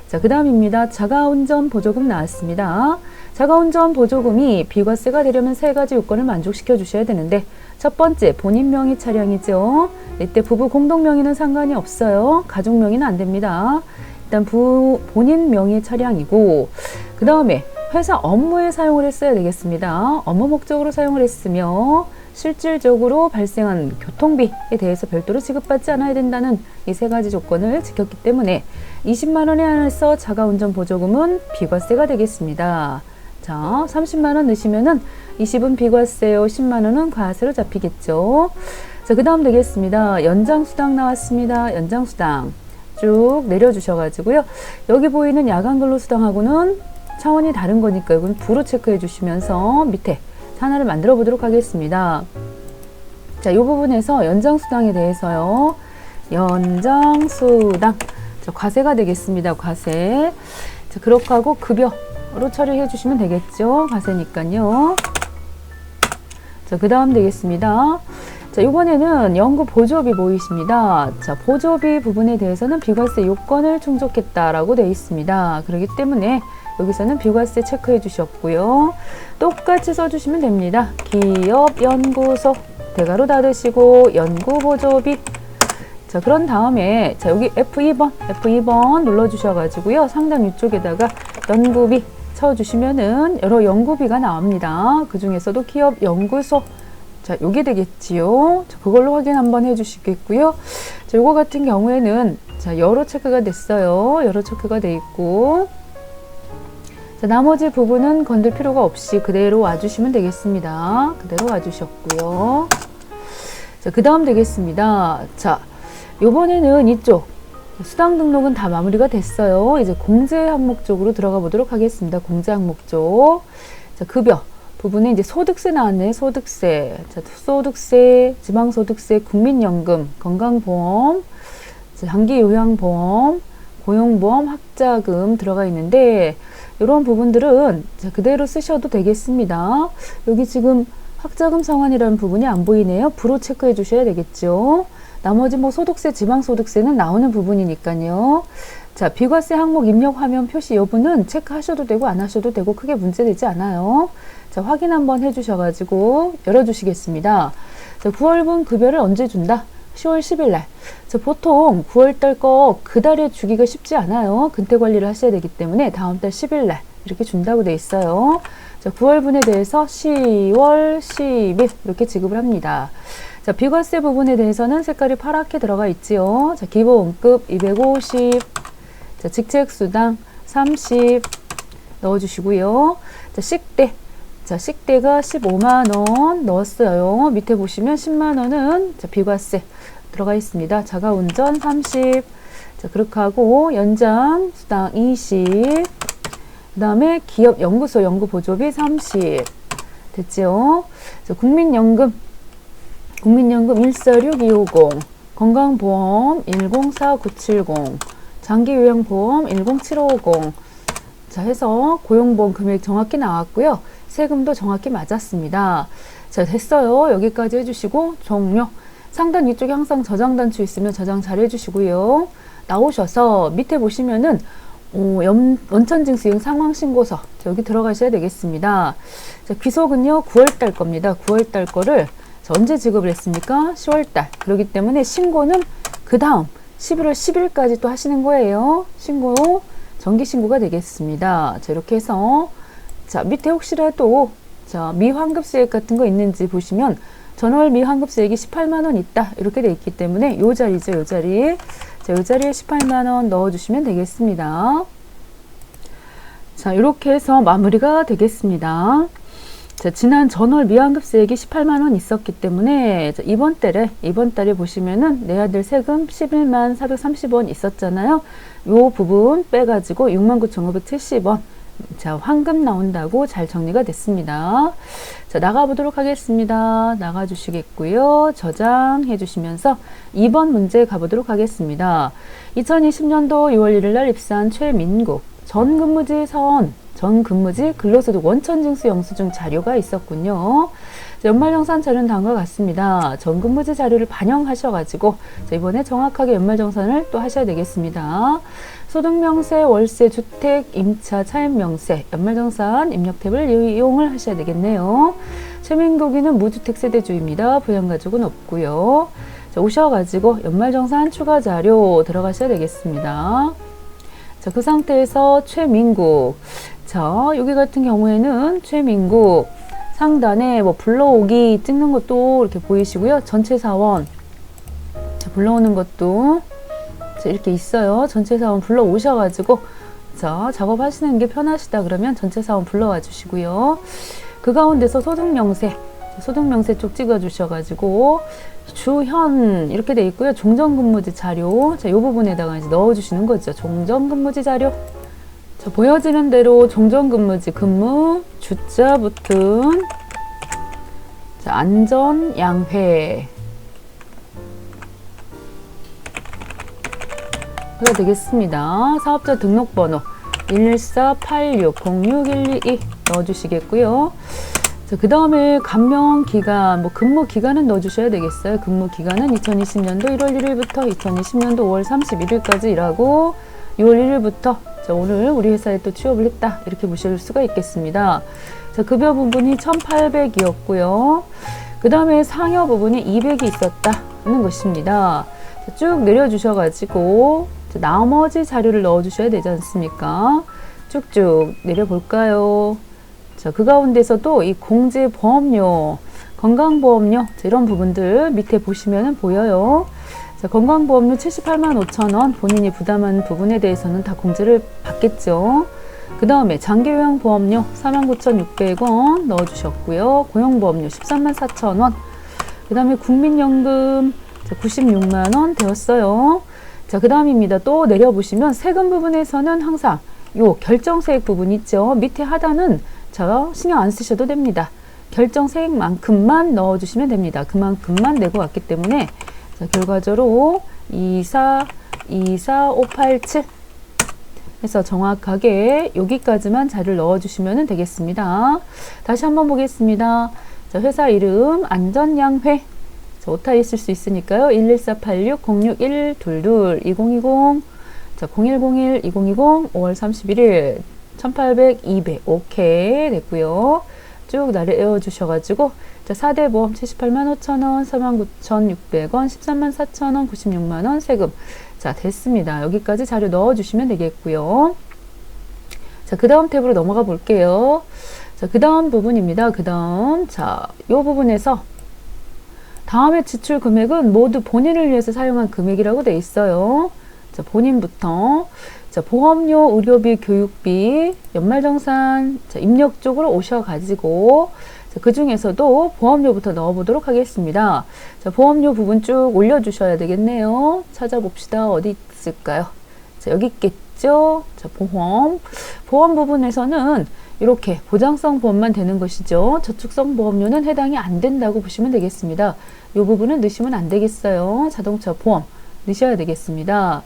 자, 그 다음입니다. 자가운전 보조금 나왔습니다. 자가운전 보조금이 비과세가 되려면 세 가지 요건을 만족시켜 주셔야 되는데 첫 번째, 본인 명의 차량이죠. 이때 부부 공동 명의는 상관이 없어요. 가족 명의는 안 됩니다. 일단 본인 명의 차량이고 그 다음에 회사 업무에 사용을 했어야 되겠습니다. 업무 목적으로 사용을 했으며 실질적으로 발생한 교통비에 대해서 별도로 지급받지 않아야 된다는 이 세 가지 조건을 지켰기 때문에 20만 원에 한해서 자가운전 보조금은 비과세가 되겠습니다. 자, 30만 원 넣으시면은 20은 비과세요. 10만 원은 과세로 잡히겠죠. 자, 그 다음 되겠습니다. 연장수당 나왔습니다. 연장수당 쭉 내려주셔가지고요. 여기 보이는 야간근로수당하고는 차원이 다른 거니까 이건 부로 체크해 주시면서 밑에 하나를 만들어 보도록 하겠습니다. 자, 이 부분에서 연장수당에 대해서요. 연장수당. 자, 과세가 되겠습니다. 과세. 자, 그렇게 하고 급여로 처리해 주시면 되겠죠. 과세니까요. 자, 그 다음 되겠습니다. 자, 이번에는 연구 보조비 보이십니다. 자, 보조비 부분에 대해서는 비과세 요건을 충족했다라고 되어 있습니다. 그렇기 때문에 여기서는 비과세 체크해 주셨고요. 똑같이 써주시면 됩니다. 기업연구소 대가로 닫으시고 연구보조비. 자, 그런 다음에 자, 여기 F2번 눌러주셔가지고요. 상단 위쪽에다가 연구비 쳐주시면은 여러 연구비가 나옵니다. 그 중에서도 기업연구소. 자, 요게 되겠지요. 자, 그걸로 확인 한번 해주시겠고요. 자, 요거 같은 경우에는 자, 여러 체크가 됐어요. 여러 체크가 돼 있고. 자, 나머지 부분은 건들 필요가 없이 그대로 와주시면 되겠습니다. 그대로 와주셨고요. 자, 그 다음 되겠습니다. 자, 요번에는 이쪽 수당 등록은 다 마무리가 됐어요. 이제 공제 항목 쪽으로 들어가 보도록 하겠습니다. 공제 항목 쪽. 자, 급여 부분에 이제 소득세 나왔네. 소득세. 자, 소득세, 지방소득세, 국민연금, 건강보험, 장기요양보험, 고용보험, 학자금 들어가 있는데 이런 부분들은 그대로 쓰셔도 되겠습니다. 여기 지금 학자금 상환이라는 부분이 안 보이네요. 부로 체크해 주셔야 되겠죠. 나머지 뭐 소득세, 지방소득세는 나오는 부분이니까요. 자, 비과세 항목 입력 화면 표시 여부는 체크하셔도 되고 안 하셔도 되고 크게 문제되지 않아요. 자, 확인 한번 해주셔가지고 열어주시겠습니다. 자, 9월분 급여를 언제 준다? 10월 10일 날. 자, 보통 9월달 거 그 달에 주기가 쉽지 않아요. 근태 관리를 하셔야 되기 때문에 다음 달 10일 날 이렇게 준다고 돼 있어요. 자, 9월분에 대해서 10월 10일 이렇게 지급을 합니다. 자, 비과세 부분에 대해서는 색깔이 파랗게 들어가 있지요. 자, 기본급 250, 자, 직책수당 30 넣어주시고요. 자, 식대. 자, 식대가 15만 원 넣었어요. 밑에 보시면 10만 원은 자, 비과세 들어가 있습니다. 자가운전 30. 자, 그렇게 하고 연장 수당 20. 그 다음에 기업 연구소 연구 보조비 30 됐죠. 국민연금 146250, 건강보험 104970, 장기요양보험 107550. 자, 해서 고용보험 금액 정확히 나왔고요. 세금도 정확히 맞았습니다. 자, 됐어요. 여기까지 해주시고 종료. 상단 위쪽에 항상 저장 단추 있으면 저장 잘 해주시고요. 나오셔서 밑에 보시면은 원천징수이행 상황신고서 여기 들어가셔야 되겠습니다. 자, 귀속은요 9월달 겁니다. 9월달 거를 언제 지급을 했습니까? 10월달. 그렇기 때문에 신고는 그 다음 11월 10일까지 또 하시는 거예요. 신고 정기신고가 되겠습니다. 자, 이렇게 해서 자, 밑에 혹시라도 자, 미환급수액 같은 거 있는지 보시면 전월 미환급수액이 18만원 있다 이렇게 돼 있기 때문에 요 자리죠. 요 자리. 자, 요 자리에 18만원 넣어주시면 되겠습니다. 자, 이렇게 해서 마무리가 되겠습니다. 자, 지난 전월 미환급수액이 18만원 있었기 때문에 자, 이번 달에 보시면은 내야 될 세금 11만 430원 있었잖아요. 요 부분 빼가지고 69,570원. 자, 환급 나온다고 잘 정리가 됐습니다. 자, 나가보도록 하겠습니다. 나가주시겠고요. 저장해 주시면서 2번 문제 가보도록 하겠습니다. 2020년도 6월 1일 날 입사한 최민국. 전 근무지 근로소득 원천징수 영수증 자료가 있었군요. 자, 연말정산 자료는 다음과 같습니다. 전 근무지 자료를 반영하셔가지고 자, 이번에 정확하게 연말정산을 또 하셔야 되겠습니다. 소득명세, 월세, 주택, 임차, 차입명세, 연말정산 입력 탭을 이용을 하셔야 되겠네요. 최민국이는 무주택 세대주입니다. 부양가족은 없고요. 자, 오셔가지고 연말정산 추가 자료 들어가셔야 되겠습니다. 자, 그 상태에서 최민국. 자, 여기 같은 경우에는 최민국 상단에 뭐 불러오기 찍는 것도 이렇게 보이시고요. 전체 사원. 자, 불러오는 것도 자, 이렇게 있어요. 전체 사원 불러오셔가지고 자, 작업하시는 게 편하시다 그러면 전체 사원 불러와 주시고요. 그 가운데서 소득명세 쪽 찍어 주셔가지고 주현 이렇게 돼 있고요. 종전근무지 자료. 자, 요 부분에다가 이제 넣어 주시는 거죠. 종전근무지 자료. 자, 보여지는 대로 종전근무지 근무 주자 붙은 자, 안전양회 가 되겠습니다. 사업자 등록번호 114860612 넣어주시겠고요. 자, 그 다음에 감명기간, 근무 기간은 넣어주셔야 되겠어요. 근무 기간은 2020년도 1월 1일부터 2020년도 5월 31일까지 일하고 6월 1일부터 자, 오늘 우리 회사에 또 취업을 했다 이렇게 보실 수가 있겠습니다. 자, 급여 부분이 1,800이었고요. 그 다음에 상여 부분이 200이 있었다는 것입니다. 자, 쭉 내려주셔가지고 자, 나머지 자료를 넣어주셔야 되지 않습니까? 쭉쭉 내려볼까요? 자, 그 가운데서도 이 공제보험료, 건강보험료 자, 이런 부분들 밑에 보시면 보여요. 자, 건강보험료 78만 5천원 본인이 부담한 부분에 대해서는 다 공제를 받겠죠. 그 다음에 장기요양보험료 49,600원 넣어주셨고요. 고용보험료 13만 4천원. 그 다음에 국민연금 96만원 되었어요. 자, 그 다음입니다. 또 내려보시면 세금 부분에서는 항상 요 결정세액 부분 있죠. 밑에 하단은 자, 신경 안 쓰셔도 됩니다. 결정세액만큼만 넣어주시면 됩니다. 그만큼만 내고 왔기 때문에 자, 결과적으로 24587 해서 정확하게 여기까지만 자료를 넣어주시면 되겠습니다. 다시 한번 보겠습니다. 자, 회사 이름 안전양회. 자, 오타 있을 수 있으니까요. 11486061122 2020 자, 0101 2020 5월 31일 1800 200 오케이 됐고요. 쭉 내려 주셔가지고 자, 4대 보험 78만 5천원 49,600원 13만 4천원 96만원 세금 자, 됐습니다. 여기까지 자료 넣어주시면 되겠고요. 자, 그 다음 탭으로 넘어가 볼게요. 자, 그 다음 부분입니다. 그 다음 자, 요 부분에서 다음에 지출 금액은 모두 본인을 위해서 사용한 금액이라고 돼 있어요. 자, 본인부터 자, 보험료, 의료비, 교육비, 연말정산 자, 입력 쪽으로 오셔가지고 그 중에서도 보험료부터 넣어보도록 하겠습니다. 자, 보험료 부분 쭉 올려주셔야 되겠네요. 찾아봅시다. 어디 있을까요? 자, 여기 있겠죠. 되겠죠. 자, 보험 부분에서는 이렇게 보장성 보험만 되는 것이죠. 저축성 보험료는 해당이 안 된다고 보시면 되겠습니다. 이 부분은 넣으시면 안 되겠어요. 자동차 보험 넣으셔야 되겠습니다.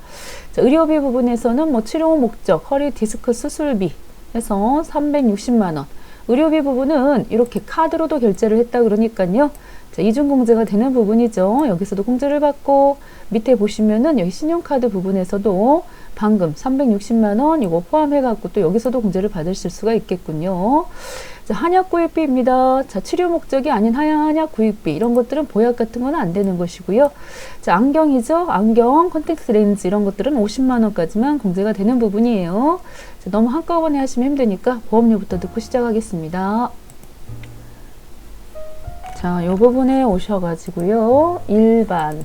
자, 의료비 부분에서는 뭐 치료 목적, 허리 디스크 수술비 해서 360만 원. 의료비 부분은 이렇게 카드로도 결제를 했다 그러니까요. 자, 이중공제가 되는 부분이죠. 여기서도 공제를 받고 밑에 보시면은 여기 신용카드 부분에서도 방금 360만 원 이거 포함해갖고 또 여기서도 공제를 받으실 수가 있겠군요. 자, 한약 구입비입니다. 자, 치료 목적이 아닌 한약 구입비 이런 것들은 보약 같은 건 안 되는 것이고요. 자, 안경이죠. 안경, 컨택트 렌즈 이런 것들은 50만 원까지만 공제가 되는 부분이에요. 자, 너무 한꺼번에 하시면 힘드니까 보험료부터 넣고 시작하겠습니다. 자, 이 부분에 오셔가지고요. 일반.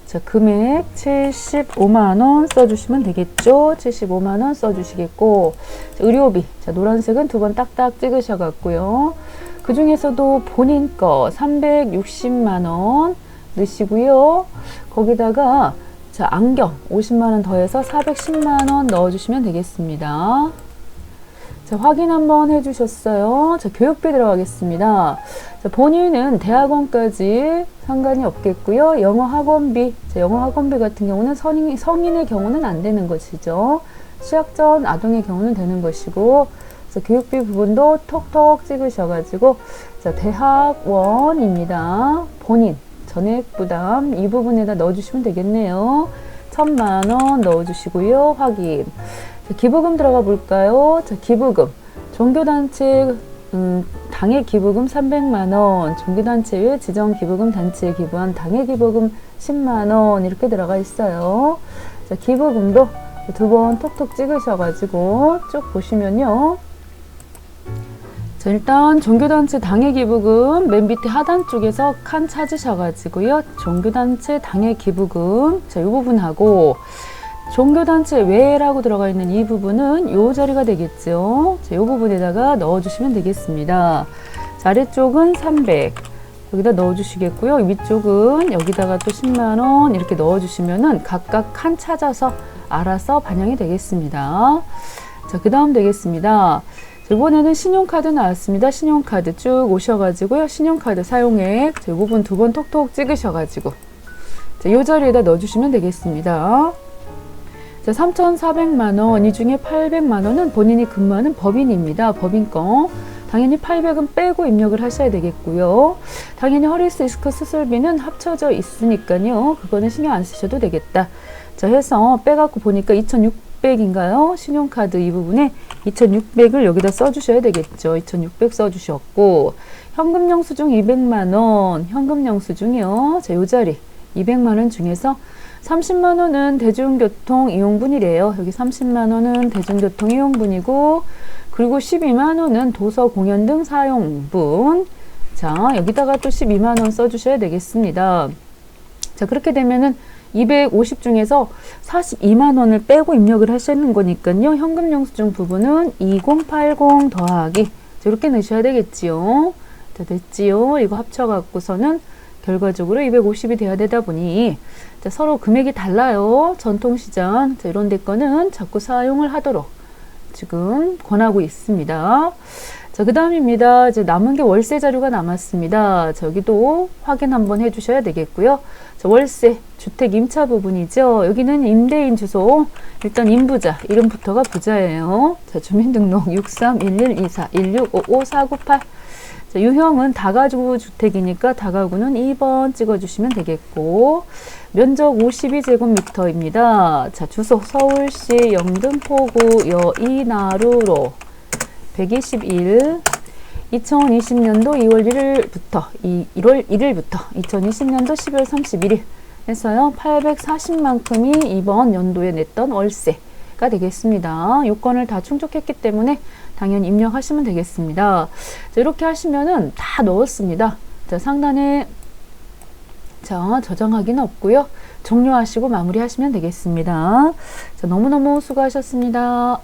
자, 금액 75만원 써주시면 되겠죠. 75만원 써주시겠고, 자, 의료비. 자, 노란색은 두 번 딱딱 찍으셔갖고요. 그 중에서도 본인 거 360만원 넣으시고요. 거기다가, 자, 안경 50만원 더해서 410만원 넣어주시면 되겠습니다. 자, 확인 한번 해주셨어요. 자, 교육비 들어가겠습니다. 자, 본인은 대학원까지 상관이 없겠고요. 영어 학원비, 자, 영어 학원비 같은 경우는 성인의 경우는 안 되는 것이죠. 취약 전 아동의 경우는 되는 것이고, 자, 교육비 부분도 톡톡 찍으셔가지고, 자, 대학원입니다. 본인 전액 부담 이 부분에다 넣어주시면 되겠네요. 1,000만 원 넣어주시고요. 확인. 자, 기부금 들어가 볼까요? 자, 기부금. 종교단체 당해 기부금 300만 원, 종교단체 외 지정 기부금 단체에 기부한 당해 기부금 10만 원 이렇게 들어가 있어요. 자, 기부금도 두 번 톡톡 찍으셔가지고 쭉 보시면요. 자, 일단 종교단체 당해 기부금 맨 밑에 하단 쪽에서 칸 찾으셔가지고요. 종교단체 당해 기부금 자, 이 부분하고 종교단체 외라고 들어가 있는 이 부분은 이 자리가 되겠죠. 자, 이 부분에다가 넣어주시면 되겠습니다. 자, 아래쪽은 300 여기다 넣어주시겠고요. 위쪽은 여기다가 또 10만원 이렇게 넣어주시면은 각각 칸 찾아서 알아서 반영이 되겠습니다. 자, 그 다음 되겠습니다. 자, 이번에는 신용카드 나왔습니다. 신용카드 쭉 오셔가지고요. 신용카드 사용액 자, 이 부분 두 번 톡톡 찍으셔가지고 자, 이 자리에다 넣어주시면 되겠습니다. 자, 3,400만 원, 이 중에 800만 원은 본인이 근무하는 법인입니다. 법인 거. 당연히 800은 빼고 입력을 하셔야 되겠고요. 당연히 허리 디스크 수술비는 합쳐져 있으니까요. 그거는 신경 안 쓰셔도 되겠다. 자, 해서 빼갖고 보니까 2,600인가요? 신용카드 이 부분에 2,600을 여기다 써주셔야 되겠죠. 2,600 써주셨고, 현금 영수증 200만 원, 현금 영수증이요. 자, 요 자리 200만 원 중에서 30만 원은 대중교통 이용분이래요. 여기 30만 원은 대중교통 이용분이고, 그리고 12만 원은 도서 공연 등 사용분. 자, 여기다가 또 12만 원 써주셔야 되겠습니다. 자, 그렇게 되면은 250 중에서 42만 원을 빼고 입력을 하시는 거니까요. 현금 영수증 부분은 2080 더하기 이렇게 넣으셔야 되겠지요. 자, 됐지요. 이거 합쳐갖고서는 결과적으로 250이 돼야 되다 보니 자, 서로 금액이 달라요. 전통시장 자, 이런 데 거는 자꾸 사용을 하도록 지금 권하고 있습니다. 자, 그 다음입니다. 이제 남은 게 월세 자료가 남았습니다. 자, 여기도 확인 한번 해주셔야 되겠고요. 자, 월세 주택 임차 부분이죠. 여기는 임대인 주소 일단 임부자 이름부터가 부자예요. 자, 주민등록 631124165548 자, 유형은 다가구 주택이니까 다가구는 2번 찍어주시면 되겠고, 면적 52제곱미터입니다. 자, 주소 서울시 영등포구 여의나루로 121 2020년도 2월 1일부터 1월 1일부터 2020년도 12월 31일 해서요 840만큼이 이번 연도에 냈던 월세가 되겠습니다. 요건을 다 충족했기 때문에 당연히 입력하시면 되겠습니다. 자, 이렇게 하시면은 다 넣었습니다. 자, 상단에 자, 저장하기는 없고요. 종료하시고 마무리하시면 되겠습니다. 자, 너무너무 수고하셨습니다.